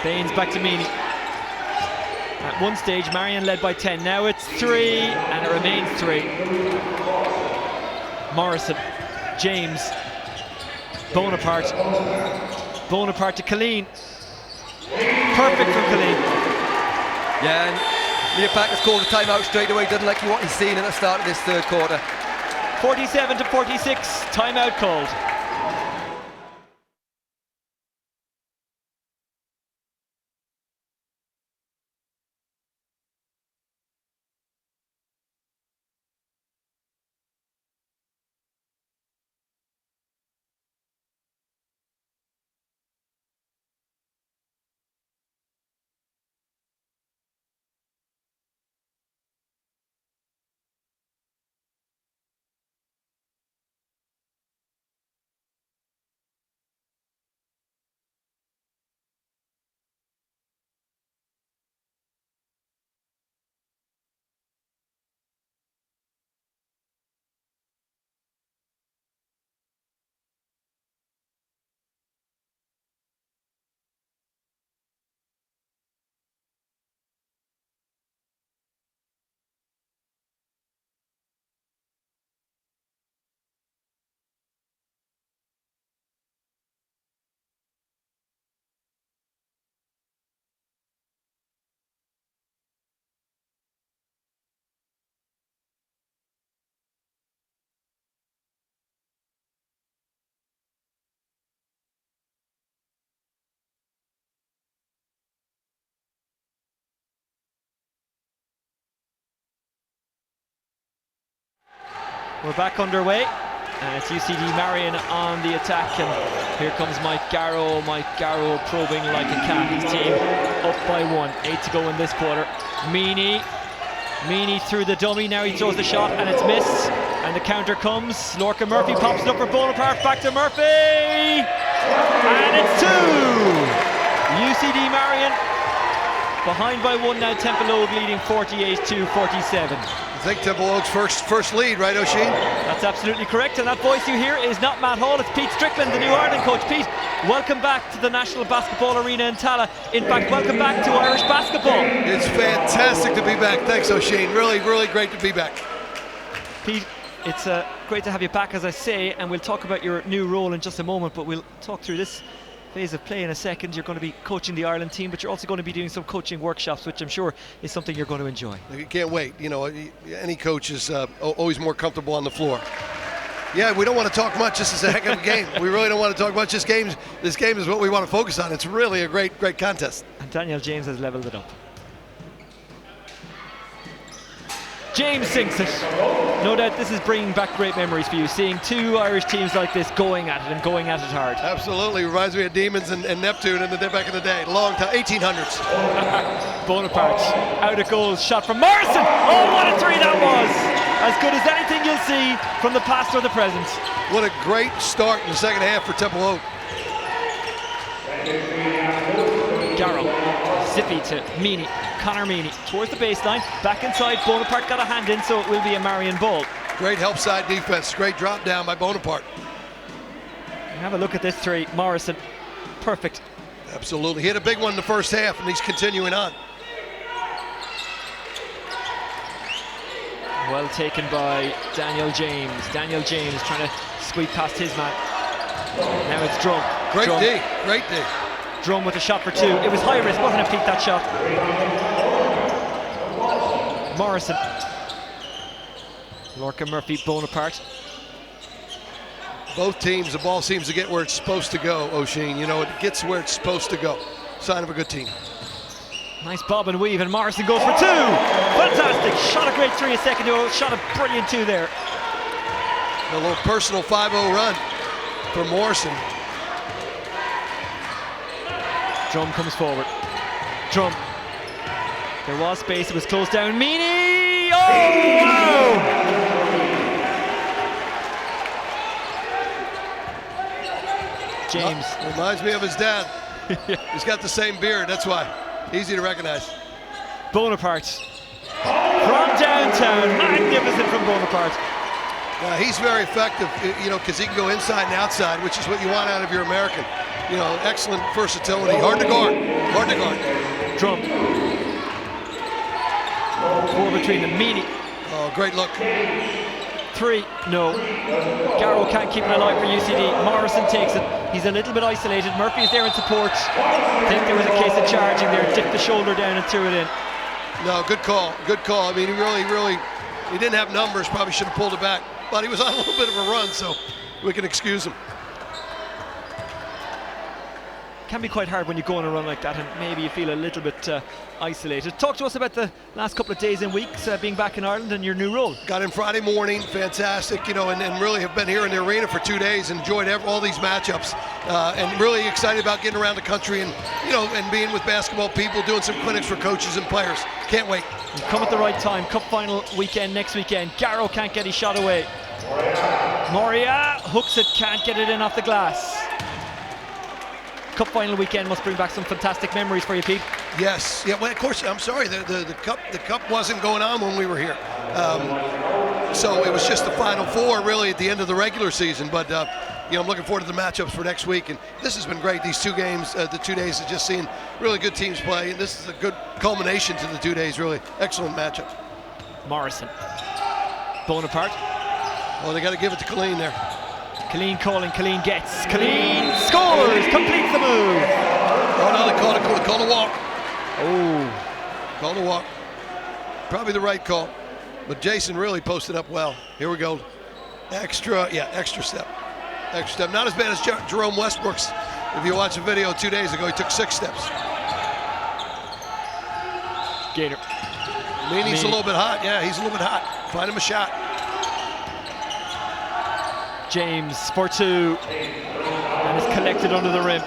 Speaker 1: Baines back to Meany. At one stage, Marian led by 10. Now it's 3, and it remains 3. Morrison, James, Bonaparte to Colleen. Perfect for Colleen.
Speaker 2: Yeah, and Leopakis called the timeout straight away. Doesn't like what he's seen at the start of this third quarter.
Speaker 1: 47-46, timeout called. We're back underway, and it's UCD Marian on the attack, and here comes Mike Garrow. Mike Garrow probing like a cat. His team up by 1, 8 to go in this quarter. Meany through the dummy, now he throws the shot and it's missed, and the counter comes. Lorca Murphy pops it up for Bonaparte, back to Murphy, and it's 2! UCD Marian behind by 1 now. Templeogue leading 48-47.
Speaker 3: I think Templeogue's first lead, right, O'Sheen?
Speaker 1: That's absolutely correct, and that voice you hear is not Matt Hall, it's Pete Strickland, the new Ireland coach. Pete, welcome back to the National Basketball Arena in Tala. In fact, welcome back to Irish basketball.
Speaker 3: It's fantastic to be back. Thanks, O'Sheen. Really, really great to be back.
Speaker 1: Pete, it's great to have you back, as I say, and we'll talk about your new role in just a moment, but we'll talk through this phase of play in a second. You're going to be coaching the Ireland team, but you're also going to be doing some coaching workshops, which I'm sure is something you're going to enjoy.
Speaker 3: You can't wait. You know, any coach is always more comfortable on the floor. Yeah, we don't want to talk much. This is a heck of a game. We really don't want to talk much. This game is what we want to focus on. It's really a great contest.
Speaker 1: And Daniel James has leveled it up. James sinks it. No doubt this is bringing back great memories for you, seeing 2 Irish teams like this going at it and going at it hard.
Speaker 3: Absolutely. Reminds me of Demons and Neptune back in the day. Long time, 1800s.
Speaker 1: Bonaparte, out it goes, shot from Morrison. Oh, what a 3 that was! As good as anything you'll see from the past or the present.
Speaker 3: What a great start in the second half for Templeogue.
Speaker 1: Garrow, zippy to Meany. Connor Meany towards the baseline, back inside. Bonaparte got a hand in, so it will be a Marian ball.
Speaker 3: Great help side defense, great drop down by Bonaparte.
Speaker 1: Have a look at this 3, Morrison, perfect.
Speaker 3: Absolutely, he had a big one in the first half, and he's continuing on.
Speaker 1: Well taken by Daniel James. Daniel James trying to squeak past his man. Now it's Drum.
Speaker 3: Great
Speaker 1: Drum.
Speaker 3: D, great D.
Speaker 1: Drum with a shot for 2. It was high risk, wasn't it, Pete, that shot? Morrison. Lorca Murphy, Bonaparte.
Speaker 3: Both teams, the ball seems to get where it's supposed to go, O'Sheen. You know, it gets where it's supposed to go. Sign of a good team.
Speaker 1: Nice bob and weave, and Morrison goes for 2. Fantastic. Shot a great 3 a second ago. Shot a brilliant 2 there.
Speaker 3: A little personal 5-0 run for Morrison.
Speaker 1: Drum comes forward. Drum. There was space, it was closed down. Meany! Oh, wow! James.
Speaker 3: Reminds me of his dad. He's got the same beard, that's why. Easy to recognize.
Speaker 1: Bonaparte. From downtown. Magnificent from Bonaparte.
Speaker 3: He's very effective, you know, because he can go inside and outside, which is what you want out of your American. You know, excellent versatility. Hard to guard. Hard to guard.
Speaker 1: Drum. 4 between them. Meany.
Speaker 3: Oh, great look.
Speaker 1: 3. No. Garrow can't keep it alive for UCD. Morrison takes it. He's a little bit isolated. Murphy is there in support. I think there was a case of charging there. Dipped the shoulder down and threw it in.
Speaker 3: No, good call. Good call. I mean, he didn't have numbers. Probably should have pulled it back. But he was on a little bit of a run, so we can excuse him.
Speaker 1: Can be quite hard when you go on a run like that, and maybe you feel a little bit isolated. Talk to us about the last couple of days and weeks being back in Ireland and your new role.
Speaker 3: Got in Friday morning, fantastic, you know, and really have been here in the arena for 2 days and enjoyed all these matchups, and really excited about getting around the country and, you know, and being with basketball people, doing some clinics for coaches and players. Can't wait.
Speaker 1: You come at the right time. Cup final weekend next weekend. Garrow can't get his shot away. Marian hooks it, can't get it in off the glass. Cup final weekend must bring back some fantastic memories for you, Pete.
Speaker 3: Yes, yeah. Well, of course. I'm sorry, the cup wasn't going on when we were here, so it was just the Final Four really at the end of the regular season. But you know, I'm looking forward to the matchups for next week, and this has been great. These 2 games, the 2 days of just seeing really good teams play, and this is a good culmination to the 2 days. Really excellent matchup.
Speaker 1: Morrison, Bonaparte.
Speaker 3: Oh, they got to give it to Colleen there.
Speaker 1: Colleen calling, Colleen gets, Colleen scores, completes the move.
Speaker 3: Oh no, they called a walk.
Speaker 1: Oh.
Speaker 3: Called a walk. Probably the right call. But Jason really posted up well. Here we go. Extra step. Extra step. Not as bad as Jerome Westbrook's. If you watch the video 2 days ago, he took 6 steps.
Speaker 1: Gator.
Speaker 3: Meany's a little bit hot. Yeah, he's a little bit hot. Find him a shot.
Speaker 1: James for 2. And is collected under the rim.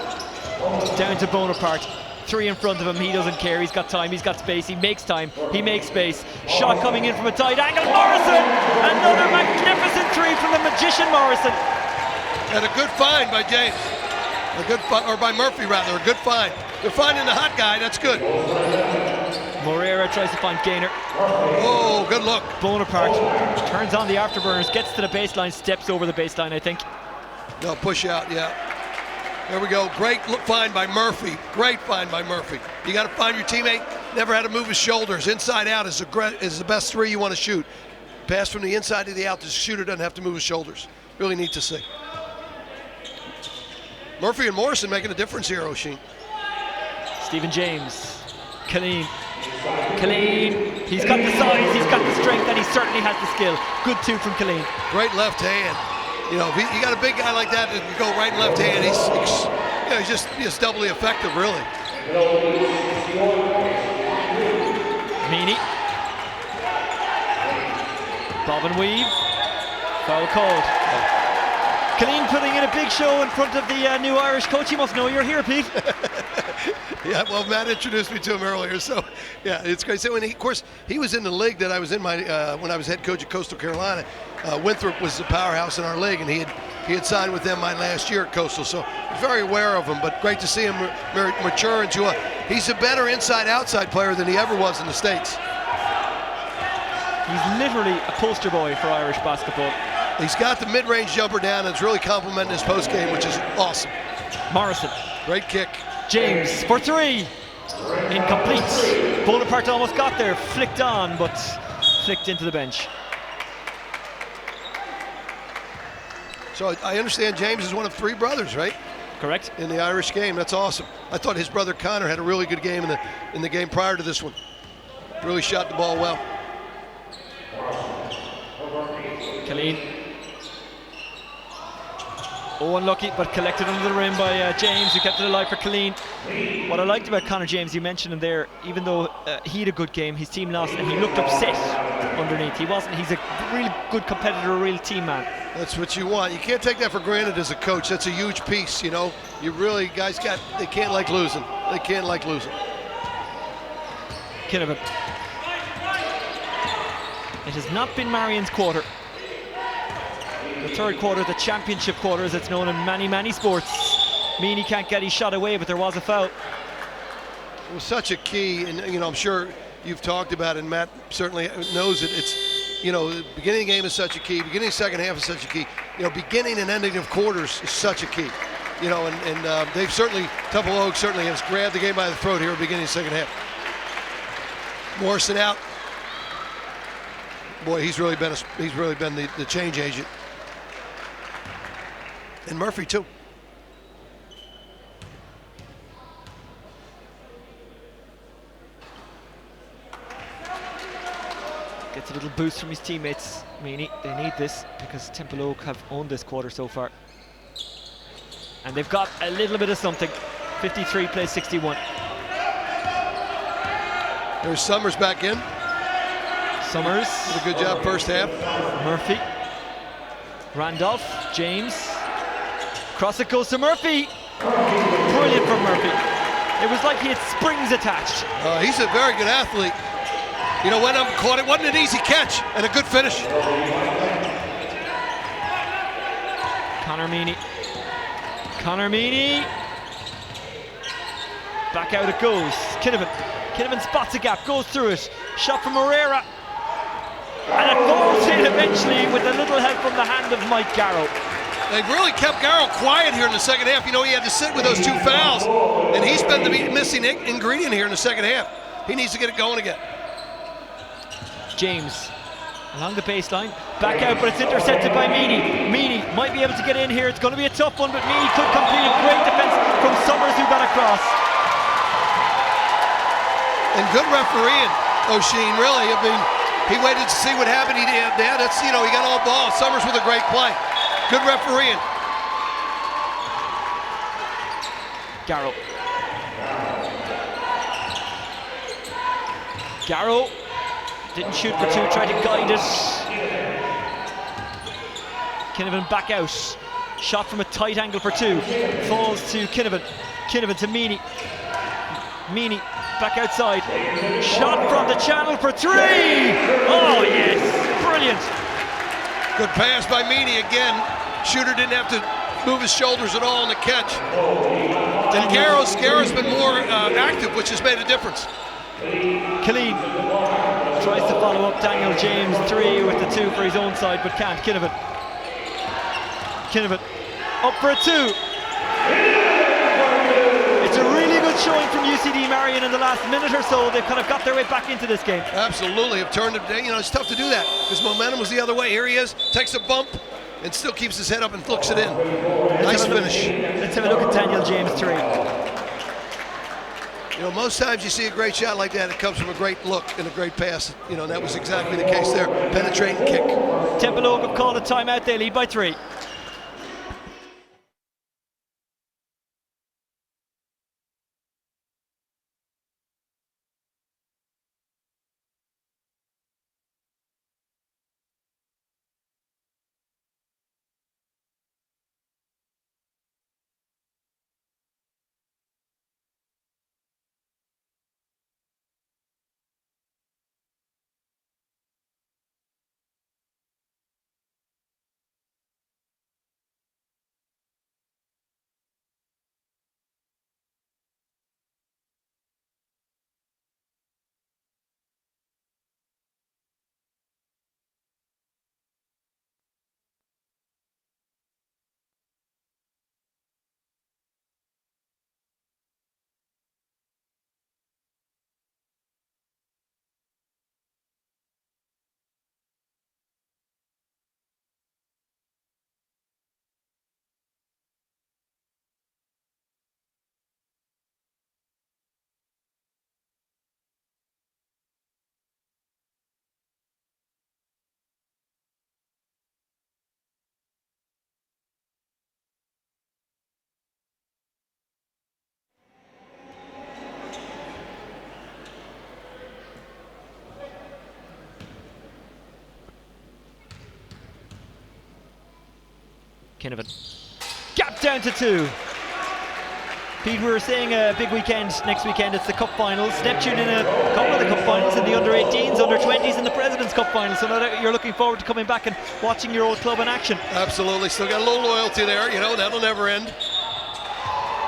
Speaker 1: Down to Bonaparte. 3 in front of him, he doesn't care, he's got time, he's got space, he makes time, he makes space. Shot coming in from a tight angle, Morrison! Another magnificent 3 from the magician Morrison.
Speaker 3: And a good find by James. A good or by Murphy rather, a good find. They're finding the hot guy, that's good.
Speaker 1: Moreira tries to find Gaynor.
Speaker 3: Oh, good look.
Speaker 1: Bonaparte turns on the afterburners, gets to the baseline, steps over the baseline, I think.
Speaker 3: No, push out, yeah. There we go. Great find by Murphy. Great find by Murphy. You got to find your teammate. Never had to move his shoulders. Inside out is the best 3 you want to shoot. Pass from the inside to the out. The shooter doesn't have to move his shoulders. Really neat to see. Murphy and Morrison making a difference here, O'Sheen.
Speaker 1: Stephen James. Killeen. He's got the size, he's got the strength, and he certainly has the skill. Good 2 from Killeen.
Speaker 3: Great left hand. You know, if you got a big guy like that that can go right and left hand, he's just doubly effective, really.
Speaker 1: Meany. Bob and weave. Foul called. Killeen putting in a big show in front of the new Irish coach. He must know you're here, Pete.
Speaker 3: Yeah, well, Matt introduced me to him earlier, so yeah, it's great. So, of course, he was in the league that I was in when I was head coach at Coastal Carolina. Winthrop was the powerhouse in our league, and he had signed with them my last year at Coastal, so very aware of him. But great to see him mature into he's a better inside-outside player than he ever was in the States.
Speaker 1: He's literally a poster boy for Irish basketball.
Speaker 3: He's got the mid-range jumper down, and it's really complimenting his post game, which is awesome.
Speaker 1: Morrison.
Speaker 3: Great kick.
Speaker 1: James for 3. Incomplete. Bonaparte almost got there, flicked on, but flicked into the bench.
Speaker 3: So I understand James is one of 3 brothers, right?
Speaker 1: Correct.
Speaker 3: In the Irish game, that's awesome. I thought his brother Connor had a really good game in the game prior to this one. Really shot the ball well.
Speaker 1: Killeen. Oh, unlucky, but collected under the rim by James, who kept it alive for Killeen. What I liked about Connor James, you mentioned him there, even though he had a good game, his team lost, and he looked upset underneath. He's a really good competitor, a real team man.
Speaker 3: That's what you want. You can't take that for granted as a coach. That's a huge piece, you know. You really, they can't like losing. They can't like losing.
Speaker 1: Kinnivan. It has not been Marian's quarter. The third quarter, the championship quarter as it's known in many sports. Meany can't get his shot away, but there was a foul.
Speaker 3: It was such a key, and you know, I'm sure you've talked about it, and Matt certainly knows it. It's, you know, the beginning of the game is such a key, beginning of the second half is such a key. You know, beginning and ending of quarters is such a key. You know, and they've certainly, Templeogue certainly has grabbed the game by the throat here at the beginning of the second half. Morrison out. Boy, he's really been the change agent. And Murphy too.
Speaker 1: Gets a little boost from his teammates. Meany, they need this because Templeogue have owned this quarter so far. And they've got a little bit of something. 53 plays 61.
Speaker 3: There's Summers back in.
Speaker 1: Summers.
Speaker 3: Did a good job first half.
Speaker 1: Murphy. Randolph. James. Cross it goes to Murphy. Brilliant from Murphy. It was like he had springs attached.
Speaker 3: He's a very good athlete. You know, when I'm caught, it wasn't an easy catch and a good finish.
Speaker 1: Connor Meany. Back out it goes. Kinnivan spots a gap, goes through it. Shot from Moreira. And it goes in eventually with a little help from the hand of Mike Garrow.
Speaker 3: They really kept Garrow quiet here in the second half. You know, he had to sit with those 2 fouls, and he's been the missing ingredient here in the second half. He needs to get it going again.
Speaker 1: James along the baseline, back out, but it's intercepted by Meany. Meany might be able to get in here. It's going to be a tough one, but Meany could complete a great defense from Summers, who got across.
Speaker 3: And good refereeing, O'Sheen, really. I mean, he waited to see what happened. He got all ball. Summers with a great play. Good refereeing. Garrow didn't shoot for 2, tried to guide it.
Speaker 1: Kinnivan back out. Shot from a tight angle for 2. Falls to Kinnivan. Kinnivan to Meany. Meany back outside. Shot from the channel for 3. Oh yes, brilliant.
Speaker 3: Good pass by Meany again. Shooter didn't have to move his shoulders at all in the catch. And Garrow's been more active, which has made a difference.
Speaker 1: Killeen tries to follow up Daniel James 3 with the 2 for his own side, but can't. Kinnivan up for a 2. It's a really good showing from UCD Marian in the last minute or so. They've kind of got their way back into this game.
Speaker 3: Absolutely, have turned it. It's tough to do that because momentum was the other way. Here he is, takes a bump, and still keeps his head up and looks it in. Nice finish.
Speaker 1: Let's have a look at Daniel James 3.
Speaker 3: Most times you see a great shot like that, it comes from a great look and a great pass. And that was exactly the case there. Penetrating kick.
Speaker 1: Templeogue have called a timeout. They lead by 3. Kinnivan. Gap down to 2. Pete, we were saying a big weekend next weekend. It's the Cup Finals. Neptune in a couple of the Cup Finals, in the under-18s, under-20s, and the President's Cup Finals. So now you're looking forward to coming back and watching your old club in action.
Speaker 3: Absolutely. Still got a little loyalty there. That'll never end.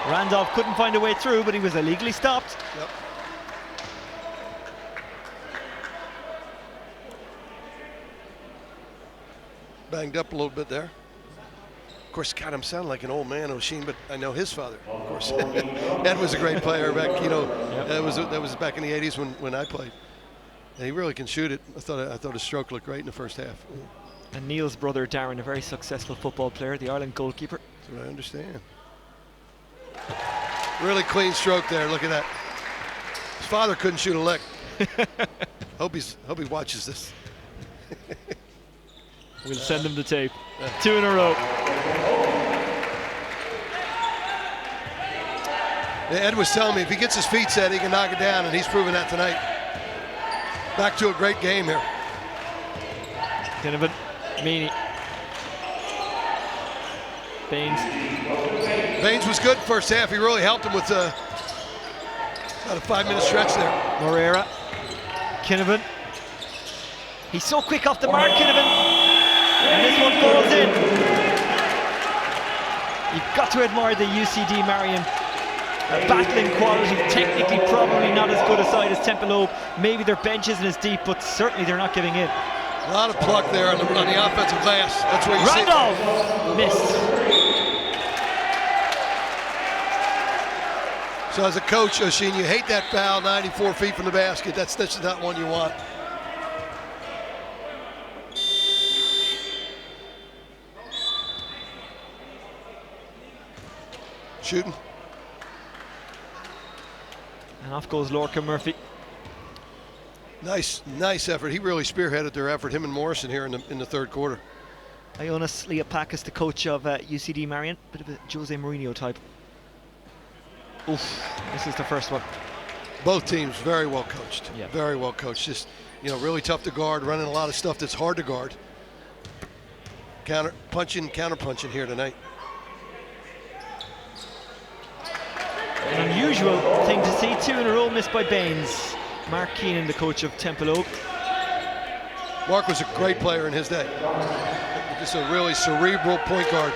Speaker 1: Randolph couldn't find a way through, but he was illegally stopped.
Speaker 3: Yep. Banged up a little bit there. Of course, God, I'm sounding like an old man, O'Sheen, but I know his father, of course. Ed was a great player back, that was back in the 80s when I played. And he really can shoot it. I thought his stroke looked great in the first half.
Speaker 1: And Neil's brother, Darren, a very successful football player, the Ireland goalkeeper.
Speaker 3: That's what I understand. Really clean stroke there, look at that. His father couldn't shoot a lick. Hope he watches this.
Speaker 1: We'll send him the tape. 2 in a row.
Speaker 3: Yeah, Ed was telling me if he gets his feet set, he can knock it down, and he's proven that tonight. Back to a great game here.
Speaker 1: Kinnivan, Meany.
Speaker 3: Baines was good first half. He really helped him with about a 5-minute stretch there.
Speaker 1: Moreira. Kinnivan. He's so quick off the mark, Kinnivan. And this one falls in. You've got to admire the UCD Marian battling quality. Technically probably not as good a side as Templeogue. Maybe their bench isn't as deep, but certainly they're not giving in.
Speaker 3: A lot of pluck there on the offensive glass. That's where you
Speaker 1: Randolph missed.
Speaker 3: So as a coach, O'Sheen, you hate that foul 94 feet from the basket. That's not one you want. Shooting.
Speaker 1: And off goes Lorcan Murphy.
Speaker 3: Nice effort. He really spearheaded their effort, him and Morrison here in the third quarter.
Speaker 1: Ioannis Leopakis, the coach of UCD Marian, bit of a Jose Mourinho type. Oof, this is the first one.
Speaker 3: Both teams very well coached.
Speaker 1: Yeah.
Speaker 3: Very well coached. Just, really tough to guard, running a lot of stuff that's hard to guard. counter punching here tonight.
Speaker 1: An unusual thing to see, 2 in a row missed by Baines. Mark Keenan, the coach of Templeogue.
Speaker 3: Mark was a great player in his day. Just a really cerebral point guard.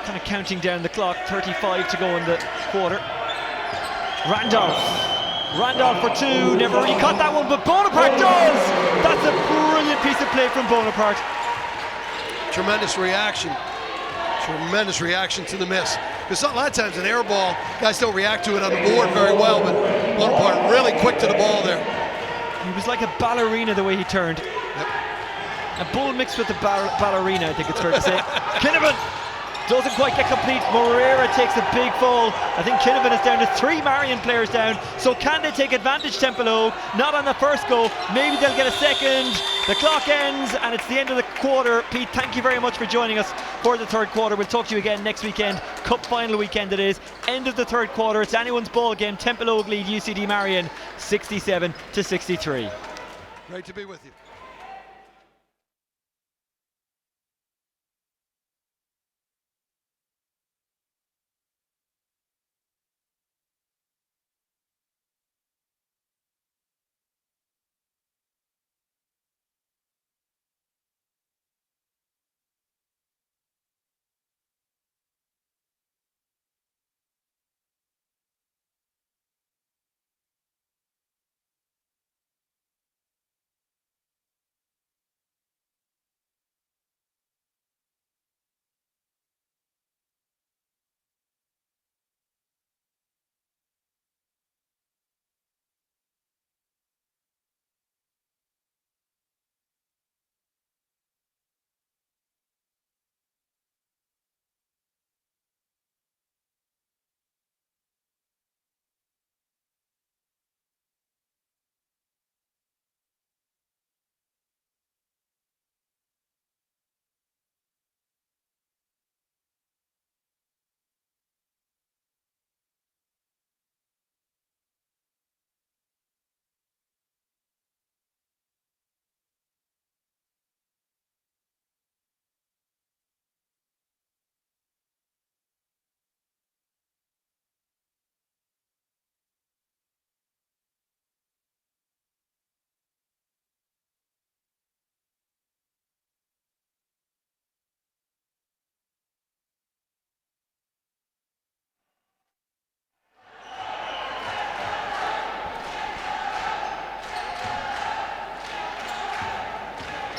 Speaker 1: Kind of counting down the clock, 35 to go in the quarter. Randolph for 2, never really caught that one, but Bonaparte does! That's a brilliant piece of play from Bonaparte.
Speaker 3: Tremendous reaction to the miss. Because a lot of times an air ball, guys don't react to it on the board very well, but Bonaparte really quick to the ball there.
Speaker 1: He was like a ballerina the way he turned.
Speaker 3: Yep.
Speaker 1: A bull mixed with the ballerina, I think it's fair to say. Kinnavan doesn't quite get complete. Moreira takes a big fall. I think Kinnavan is down to 3 Marian players down. So can they take advantage, Templeogue? Not on the first go. Maybe they'll get a second. The clock ends and it's the end of the quarter. Pete, thank you very much for joining us for the third quarter. We'll talk to you again next weekend. Cup final weekend it is. End of the third quarter. It's anyone's ball game. Templeogue lead UCD Marian 67-63.
Speaker 3: Great to be with you.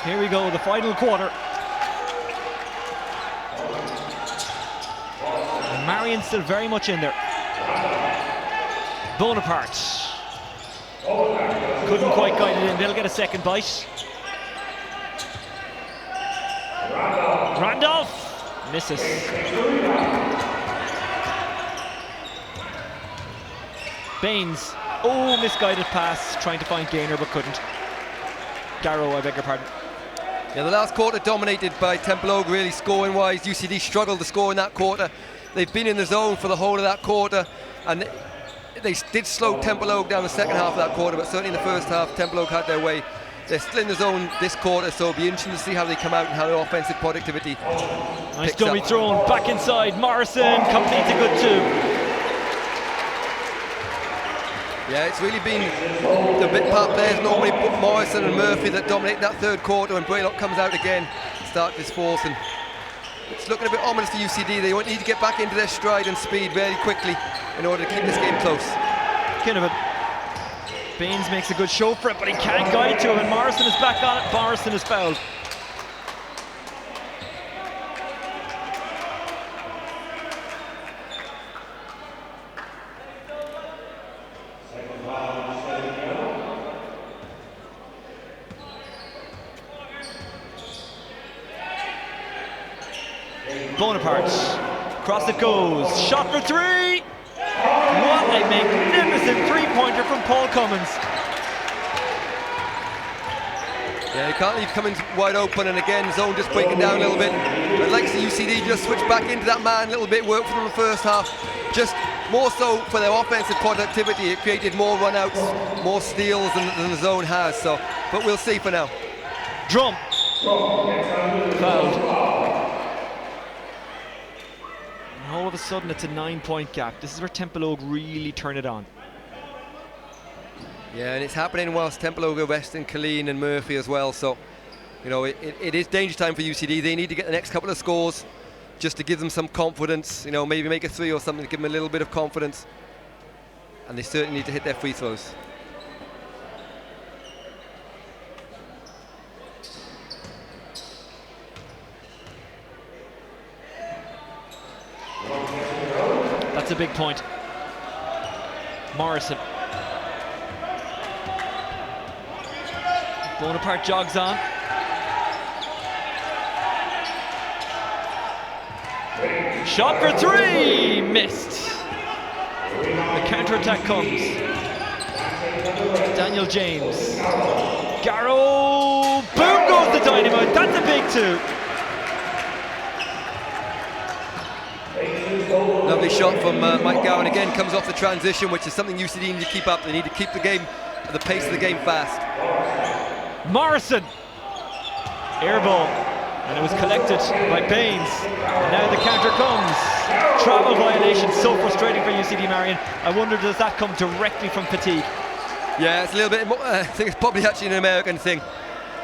Speaker 1: Here we go, the final quarter. And Marian's still very much in there. Bonaparte couldn't quite guide it in. They'll get a second bite. Randolph misses. Baines, misguided pass, trying to find Gaynor but couldn't. Garrow, I beg your pardon.
Speaker 2: Yeah, the last quarter dominated by Templeogue, really scoring wise. UCD struggled to score in that quarter. They've been in the zone for the whole of that quarter, and they did slow Templeogue down the second half of that quarter, but certainly in the first half Templeogue had their way. They're still in the zone this quarter, so it'll be interesting to see how they come out and how their offensive productivity
Speaker 1: nice dummy up. Thrown back inside. Morrison completes a good 2.
Speaker 2: Yeah, it's really been the bit part players, normally Morrison and Murphy, that dominate that third quarter, and Braylock comes out again to start this fourth, and it's looking a bit ominous for UCD. They need to get back into their stride and speed very quickly in order to keep this game close.
Speaker 1: Kinnavan. Baines makes a good show for it, but he can't guide it to him, and Morrison is back on it. Morrison is fouled. Bonaparte, across it goes, shot for 3! What a magnificent three-pointer from Paul Cummins.
Speaker 2: Yeah, you can't leave Cummins wide open, and again, zone just breaking down a little bit. I'd like to see UCD just switch back into that man a little bit, work for them in the first half. Just more so for their offensive productivity. It created more run-outs, more steals than the zone has, so, but we'll see for now.
Speaker 1: Drum Fouled. And all of a sudden it's a 9-point gap. This is where Templeogue really turn it on.
Speaker 2: Yeah, and it's happening whilst Templeogue are resting Killeen and Murphy as well. So, you know, it is danger time for UCD. They need to get the next couple of scores just to give them some confidence. You know, maybe make a 3 or something to give them a little bit of confidence. And they certainly need to hit their free throws.
Speaker 1: That's a big point. Morrison. Bonaparte jogs on. Shot for 3! Missed. The counter-attack comes. Daniel James. Garrow. Boom goes the dynamite. That's a big 2.
Speaker 2: Lovely shot from Mike Gowan. Again, comes off the transition, which is something UCD need to keep up. They need to keep the game, the pace of the game fast.
Speaker 1: Morrison. Air ball. And it was collected by Baines. And now the counter comes. Travel violation, so frustrating for UCD Marian. I wonder, does that come directly from fatigue?
Speaker 2: Yeah, it's a little bit more, I think it's probably actually an American thing.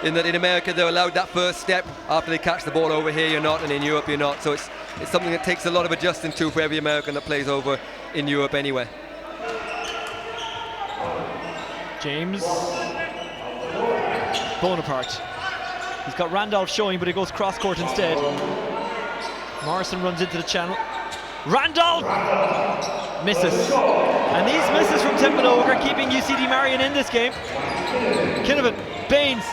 Speaker 2: In that in America they're allowed that first step after they catch the ball. Over here you're not, and in Europe you're not. So it's something that takes a lot of adjusting to for every American that plays over in Europe anyway.
Speaker 1: James. Bonaparte. He's got Randolph showing, but he goes cross court instead. Morrison runs into the channel. Randolph misses. And these misses from Templeogue are keeping UCD Marian in this game. Kinnavan, Baines.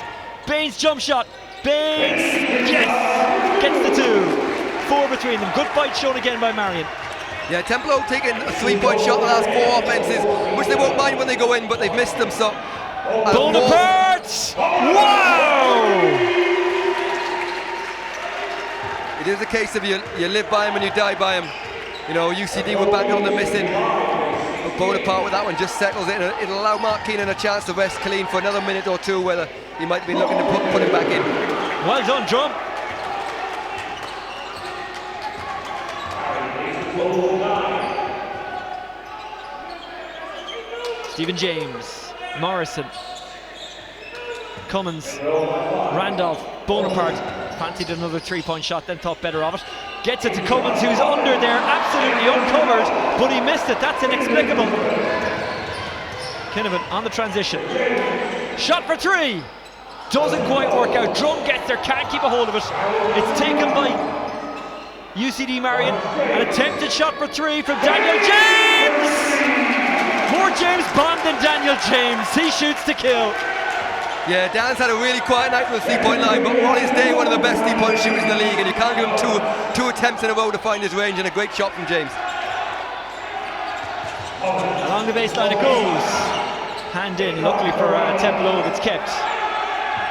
Speaker 1: Baines jump shot. Baines, yes! Gets the 2. 4 between them. Good fight shown again by Marian.
Speaker 2: Yeah, Templeogue taking a 3-point shot the last 4 offences, which they won't mind when they go in, but they've missed them. So
Speaker 1: Bonaparte! Wow!
Speaker 2: It is a case of you live by him and you die by him. You know, UCD were back on the missing. But Bonaparte with that one just settles it. It'll allow Mark Keenan a chance to rest Killeen for another minute or 2, whether he might be looking to put him back in.
Speaker 1: Well done, Drum. Stephen James, Morrison, Cummins, Randolph, Bonaparte. Fancied another 3-point shot, then thought better of it. Gets it to Cummins, who's under there, absolutely uncovered, but he missed it. That's inexplicable. Kinnavan on the transition. Shot for 3. Doesn't quite work out. Drum gets there, can't keep a hold of it. It's taken by UCD Marian. An attempted shot for 3 from Daniel James. More James Bond than Daniel James. He shoots to kill.
Speaker 2: Yeah, Dan's had a really quiet night from the 3-point line, but on his day, one of the best 3-point shooters in the league, and you can't give him two attempts in a row to find his range, and a great shot from James.
Speaker 1: Along the baseline it goes. Hand in, luckily for Templeogue, it's kept.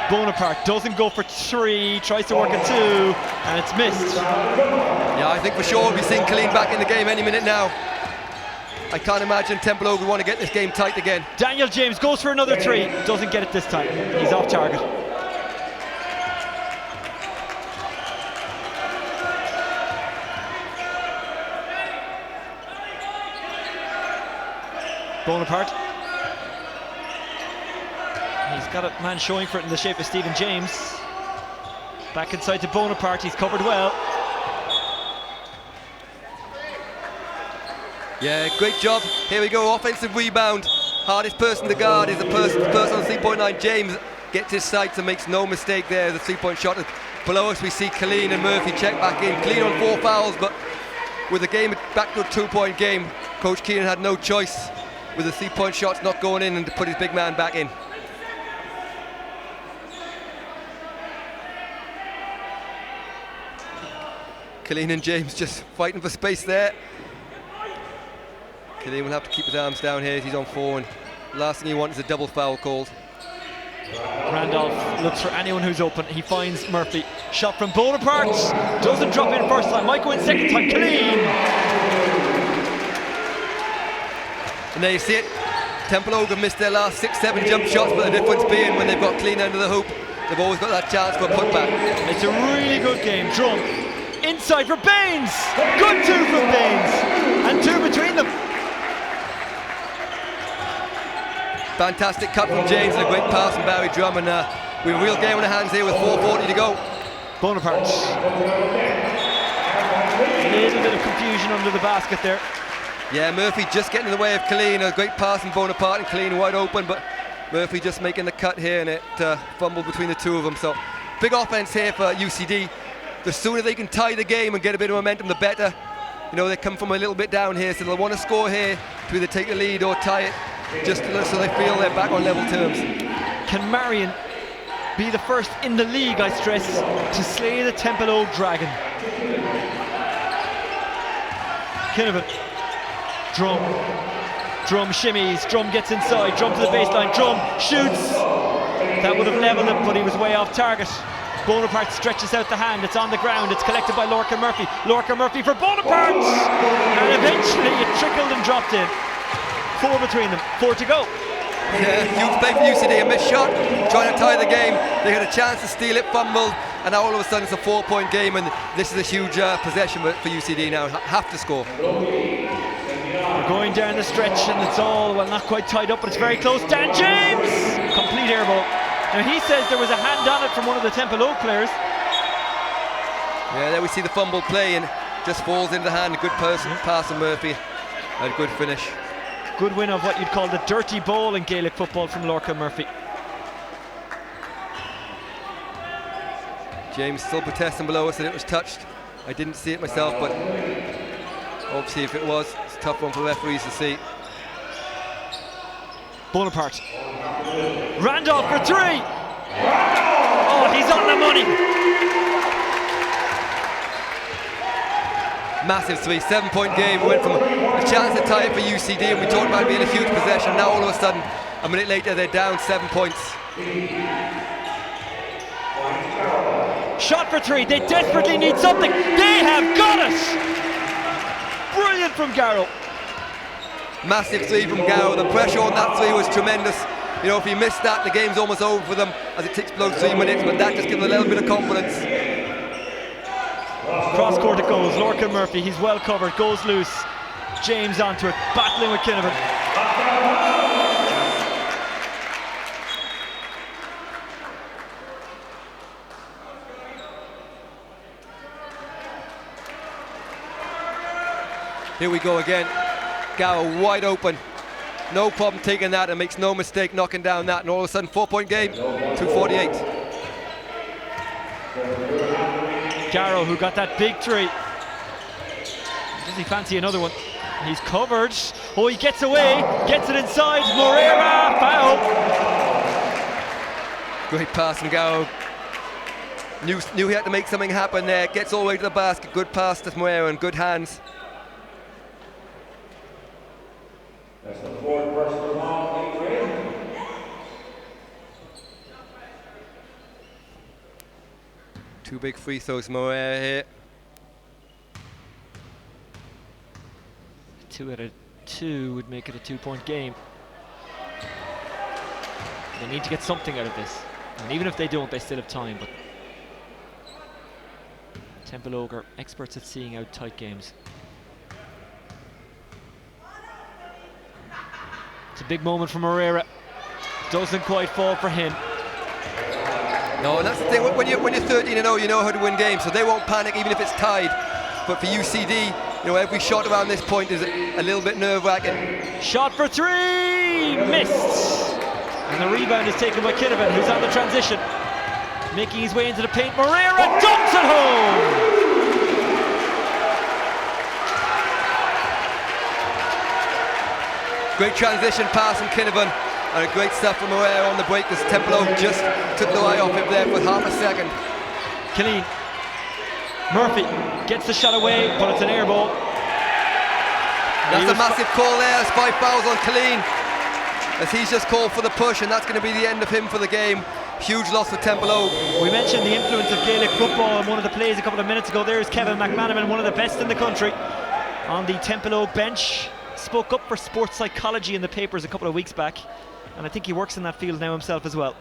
Speaker 1: Bonaparte doesn't go for 3, tries to work a 2, and it's missed.
Speaker 2: Yeah, I think for sure we'll be seeing Killeen back in the game any minute now. I can't imagine Templeogue would want to get this game tight again.
Speaker 1: Daniel James goes for another 3, doesn't get it this time. He's off target. Bonaparte. He's got a man showing for it in the shape of Stephen James. Back inside to Bonaparte, he's covered well.
Speaker 2: Yeah, great job. Here we go, offensive rebound. Hardest person to guard is the person on the 3-point line. James gets his sights and makes no mistake there. The 3-point shot is below us. We see Killeen and Murphy check back in. Killeen on 4 fouls, but with the game back to a 2-point game, Coach Keenan had no choice with the 3-point shots not going in and to put his big man back in. Killeen and James just fighting for space there. Killeen will have to keep his arms down here as he's on 4, and last thing he wants is a double foul called.
Speaker 1: Randolph looks for anyone who's open. He finds Murphy. Shot from Bonaparte. Doesn't drop in first time. Might go in second time. Killeen.
Speaker 2: And there you see it. Templeogue have missed their last 6-7 jump shots, but the difference being when they've got Killeen under the hoop, they've always got that chance for a putback.
Speaker 1: It's a really good game. Drum inside for Baines. Good two from Baines. And two between them.
Speaker 2: Fantastic cut from James and a great pass from Barry Drum. And we have a real game on our hands here with 4:40 to go.
Speaker 1: Bonaparte. A little bit of confusion under the basket there.
Speaker 2: Yeah, Murphy just getting in the way of Colleen. A great pass from Bonaparte and Colleen wide open, but Murphy just making the cut here, and it fumbled between the two of them. So big offense here for UCD. The sooner they can tie the game and get a bit of momentum, the better. You know, they come from a little bit down here, so they'll want to score here to either take the lead or tie it, just so they feel they're back on level terms.
Speaker 1: Can Marian be the first in the league, I stress, to slay the Templeogue Dragon? Kinnivan. Drum shimmies, Drum gets inside, Drum to the baseline, Drum shoots. That would have levelled it, but he was way off target. Bonaparte stretches out the hand, it's on the ground, it's collected by Lorcan Murphy. Lorcan Murphy for Bonaparte! And eventually it trickled and dropped in. 4 between them, 4 to go.
Speaker 2: Yeah, huge play for UCD, a missed shot, trying to tie the game. They had a chance to steal it, fumbled, and now all of a sudden it's a 4-point game, and this is a huge possession for UCD now, have to score.
Speaker 1: We're going down the stretch and it's all, well, not quite tied up, but it's very close. Dan James! Complete air ball. Now he says there was a hand on it from one of the Templeogue players.
Speaker 2: Yeah, there we see the fumble play and just falls into the hand. A good pass from Murphy, and a good finish.
Speaker 1: Good win of what you'd call the dirty ball in Gaelic football from Lorcan Murphy.
Speaker 2: James still protesting below us that it was touched. I didn't see it myself, but obviously if it was, it's a tough one for the referees to see.
Speaker 1: Bonaparte. Randolph for 3. Oh, he's on the money.
Speaker 2: Massive 3, 7-point game. We went from a chance to tie it for UCD, and we talked about it being a huge possession. Now all of a sudden, a minute later, they're down 7 points.
Speaker 1: Shot for 3. They desperately need something. They have got it. Brilliant from Garrow.
Speaker 2: Massive 3 from Garrow. The pressure on that 3 was tremendous. You know, if he missed that, the game's almost over for them as it ticks below 3 minutes, but that just gives them a little bit of confidence.
Speaker 1: Cross court it goes. Lorcan Murphy, he's well covered, goes loose. James onto it, battling with Kinnivan.
Speaker 2: Here we go again. Garrow wide open. No problem taking that, and makes no mistake knocking down that, and all of a sudden 4-point game, 2:48.
Speaker 1: Garrow, who got that big 3. Does he fancy another one? He's covered. Oh, he gets away, gets it inside. Moreira, foul.
Speaker 2: Great pass from Garrow. Knew he had to make something happen there. Gets all the way to the basket. Good pass to Moreira and good hands.
Speaker 4: That's the fourth personal foul.
Speaker 2: Two big free throws, Moreira here.
Speaker 1: 2 out of 2 would make it a 2-point game. They need to get something out of this. And even if they don't, they still have time. But Templeogue are experts at seeing out tight games. It's a big moment for Moreira. Doesn't quite fall for him.
Speaker 2: No, and that's the thing. When you're 13-0, you know how to win games, so they won't panic even if it's tied. But for UCD, you know, every shot around this point is a little bit nerve-wracking.
Speaker 1: Shot for 3, missed. And the rebound is taken by Kinnivan, who's on the transition, making his way into the paint. Moreira dunks it home.
Speaker 2: Great transition pass from Kinnivan, and a great stuff from Marian on the break as Templeogue just took the eye off him there for half a second.
Speaker 1: Killeen. Murphy gets the shot away, but it's an air ball.
Speaker 2: That's a massive call there. There's 5 fouls on Killeen as he's just called for the push, and that's going to be the end of him for the game. Huge loss for Templeogue.
Speaker 1: We mentioned the influence of Gaelic football in one of the plays a couple of minutes ago. There's Kevin McManaman, one of the best in the country, on the Templeogue bench. Spoke up for sports psychology in the papers a couple of weeks back, and I think he works in that field now himself as well.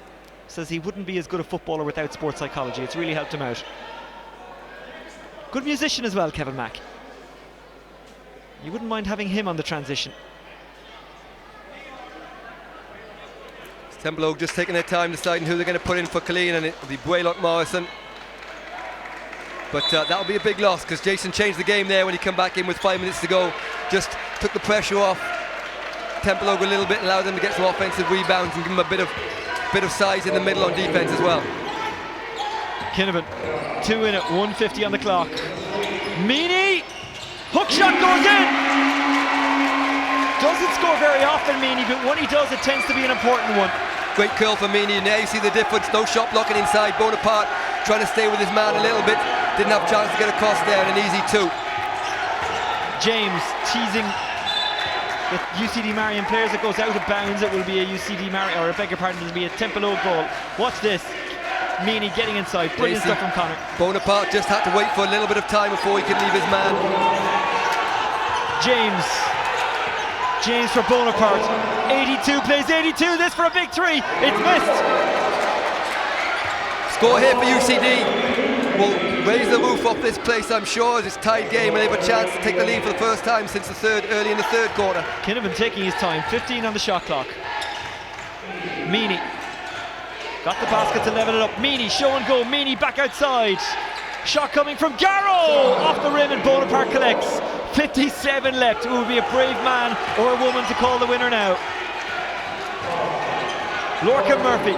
Speaker 1: says he wouldn't be as good a footballer without sports psychology. It's really helped him out. Good musician as well, Kevin Mack. You wouldn't mind having him on the transition.
Speaker 2: Templeogue just taking their time deciding who they're going to put in for Colleen, and it'll be Blaylock Morrison. But that'll be a big loss because Jason changed the game there when he came back in with 5 minutes to go. Just took the pressure off Templeogue a little bit, allowed them to get some offensive rebounds and give them a bit of size in the middle on defense as well.
Speaker 1: Kinnaman, 2 in it, 1:50 on the clock. Meany, hook shot goes in. Doesn't score very often, Meany, but when he does, it tends to be an important one.
Speaker 2: Great curl for Meany, and there you see the difference. No shot blocking inside. Bonaparte trying to stay with his man a little bit. Didn't have a chance to get across there, and an easy 2.
Speaker 1: James teasing the UCD Marian players. It goes out of bounds. It will be a UCD Marian, or I beg your pardon, it will be a Templeogue goal. Watch this. Meany getting inside. Brilliant stuff from Connor.
Speaker 2: Bonaparte just had to wait for a little bit of time before he could leave his man.
Speaker 1: James for Bonaparte. 82 plays 82. This for a big 3. It's missed.
Speaker 2: Score here for UCD. Will raise the roof off this place, I'm sure, as it's tied game and they have a chance to take the lead for the first time since early in the third quarter.
Speaker 1: Kinnaman taking his time. 15 on the shot clock. Meany got the basket to level it up. Meany, show and go. Meany back outside. Shot coming from Garrow off the rim, and Bonaparte collects. 57 left. It would be a brave man or a woman to call the winner now. Lorcan Murphy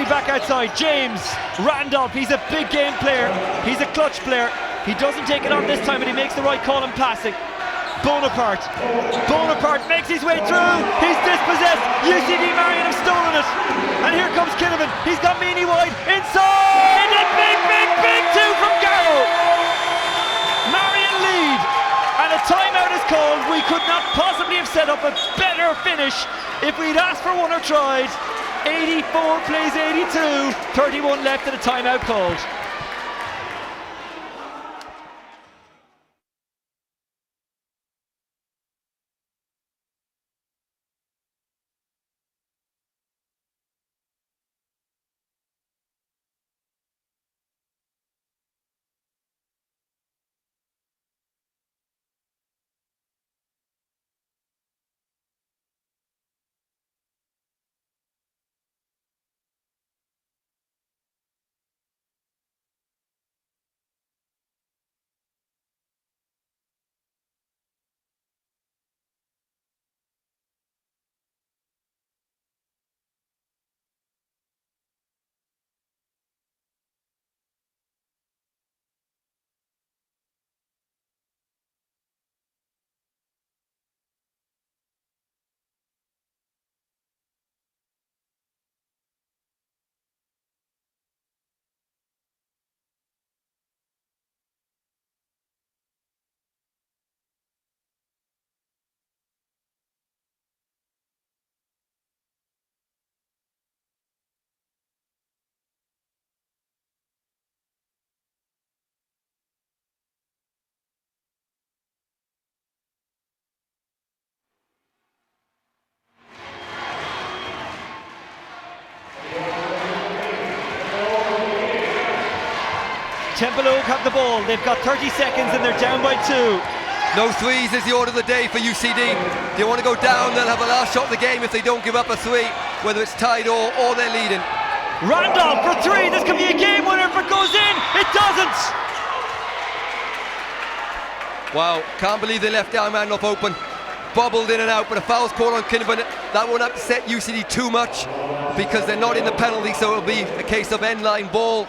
Speaker 1: back outside. James Randolph, he's a big game player. He's a clutch player. He doesn't take it on this time, but he makes the right call in passing. Bonaparte makes his way through. He's dispossessed. UCD Marian have stolen it. And here comes Kinnaman. He's got Meany wide inside. A big 2 from Garrow. Marian lead. And a timeout is called. We could not possibly have set up a better finish if we'd asked for one or tried. 84 plays 82. 31 left and a timeout called. Templeogue have the ball. They've got 30 seconds and they're down by 2.
Speaker 2: No threes is the order of the day for UCD. They want to go down, they'll have the last shot of the game if they don't give up a 3, whether it's tied or they're leading.
Speaker 1: Randolph for 3. This could be a game winner if it goes in. It doesn't.
Speaker 2: Wow, can't believe they left down Randolph open. Bobbled in and out, but a foul's called on Kinnaman. That won't upset UCD too much because they're not in the penalty, so it'll be a case of end line ball.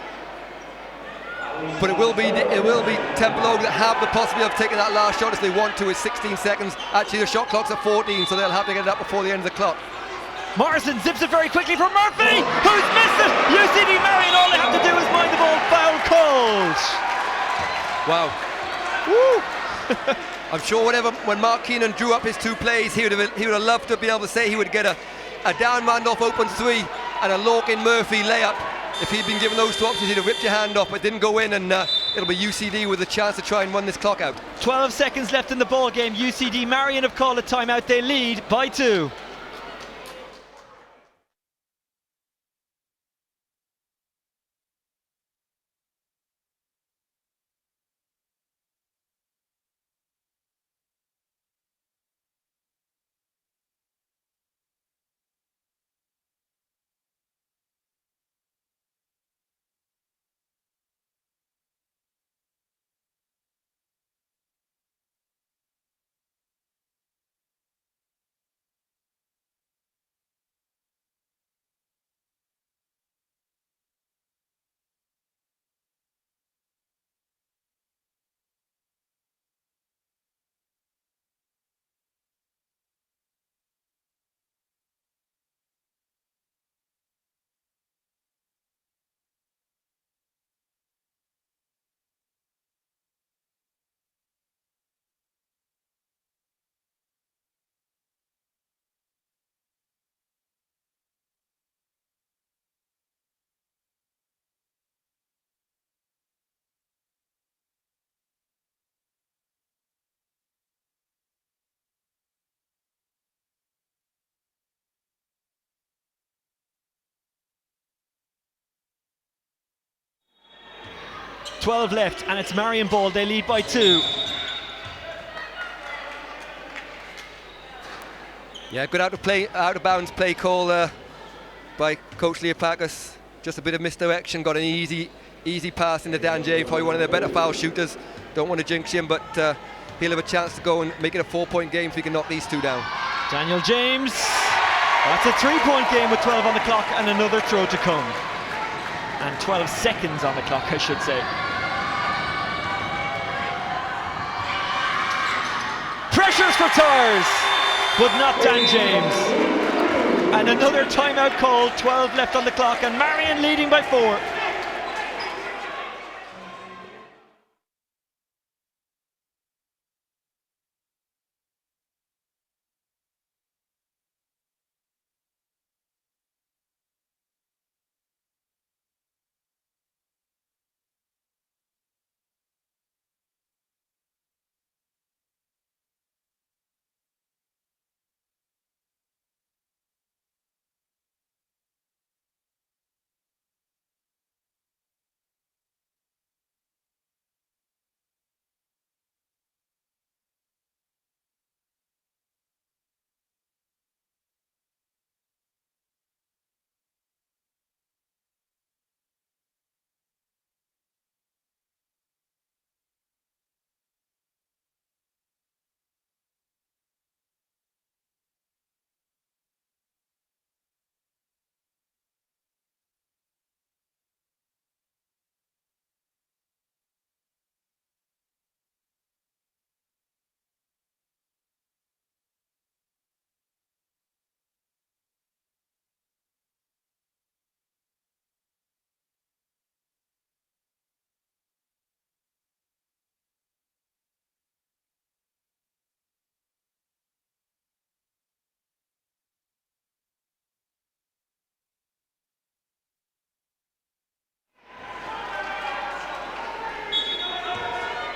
Speaker 2: But it will be Templeogue that have the possibility of taking that last shot if they want to. It's 16 seconds. Actually, the shot clock's at 14, so they'll have to get it up before the end of the clock.
Speaker 1: Morrison zips it very quickly for Murphy, who's missed it. UCD Marian, all they have to do is mind the ball. Foul called.
Speaker 2: Wow. Woo! I'm sure when Mark Keenan drew up his 2 plays, he would have loved to be able to say he would get a down Randolph open 3 and a Lorcan Murphy layup. If he'd been given those 2 options, he'd have ripped your hand off, but didn't go in, and it'll be UCD with a chance to try and run this clock out.
Speaker 1: 12 seconds left in the ball game. UCD Marian have called a timeout. They lead by 2. 12 left, and it's Marian ball. They lead by 2.
Speaker 2: Yeah, good out of bounds play call by Coach Leopakis. Just a bit of misdirection, got an easy pass into Dan James, probably one of their better foul shooters. Don't want to jinx him, but he'll have a chance to go and make it a 4-point game if he can knock these 2 down.
Speaker 1: Daniel James, that's a 3-point game with 12 on the clock and another throw to come. And 12 seconds on the clock, I should say. Pressures for Towers, but not Dan James. And another timeout call, 12 left on the clock, and Marian leading by 4.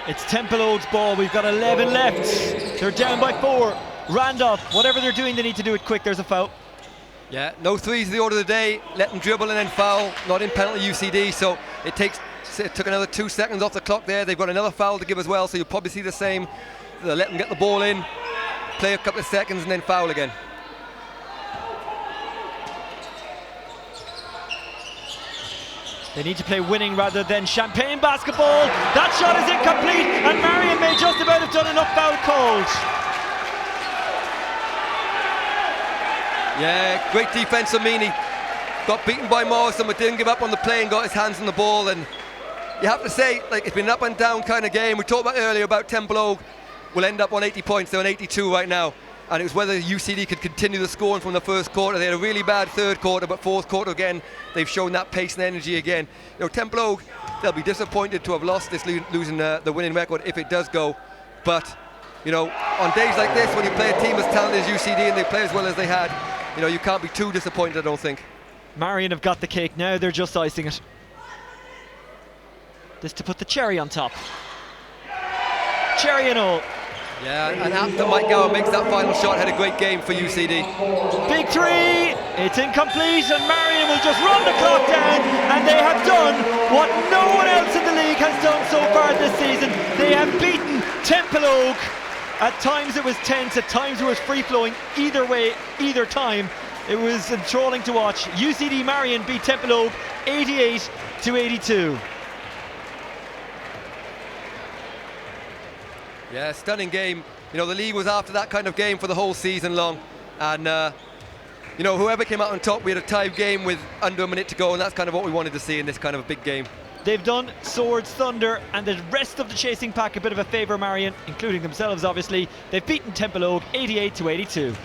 Speaker 1: It's Templeogue's ball. We've got 11 left. They're down by 4. Randolph, whatever they're doing, they need to do it quick. There's a foul.
Speaker 2: Yeah, no threes is the order of the day. Let them dribble and then foul. Not in penalty UCD, so it took another 2 seconds off the clock there. They've got another foul to give as well, so you'll probably see the same. They'll let them get the ball in, play a couple of seconds, and then foul again.
Speaker 1: They need to play winning rather than champagne basketball. That shot is incomplete, and Marian may just about have done enough foul calls.
Speaker 2: Yeah, great defense from Meany. Got beaten by Morrison, but didn't give up on the play and got his hands on the ball. And you have to say, like, it's been an up and down kind of game. We talked about earlier about Templeogue will end up on 80 points. They're on 82 right now. And it was whether UCD could continue the scoring from the first quarter. They had a really bad third quarter, but fourth quarter again, they've shown that pace and energy again. You know, Templeogue, they'll be disappointed to have lost this, losing the winning record if it does go. But, you know, on days like this, when you play a team as talented as UCD and they play as well as they had, you know, you can't be too disappointed, I don't think. Marian
Speaker 1: have got the cake now, they're just icing it. This to put the cherry on top. Cherry and all.
Speaker 2: Yeah, and after Mike Gower makes that final shot, had a great game for UCD.
Speaker 1: Big three, it's incomplete, and Marian will just run the clock down, and they have done what no one else in the league has done so far this season. They have beaten Templeogue. At times it was tense, at times it was free-flowing. Either way, either time, it was enthralling to watch. UCD Marian beat Templeogue 88-82.
Speaker 2: Yeah, stunning game. You know, the league was after that kind of game for the whole season long. And, you know, whoever came out on top, we had a tied game with under a minute to go, and that's kind of what we wanted to see in this kind of a big game.
Speaker 1: They've done Swords, Thunder, and the rest of the chasing pack a bit of a favour, Marian, including themselves, obviously. They've beaten Templeogue 88-82.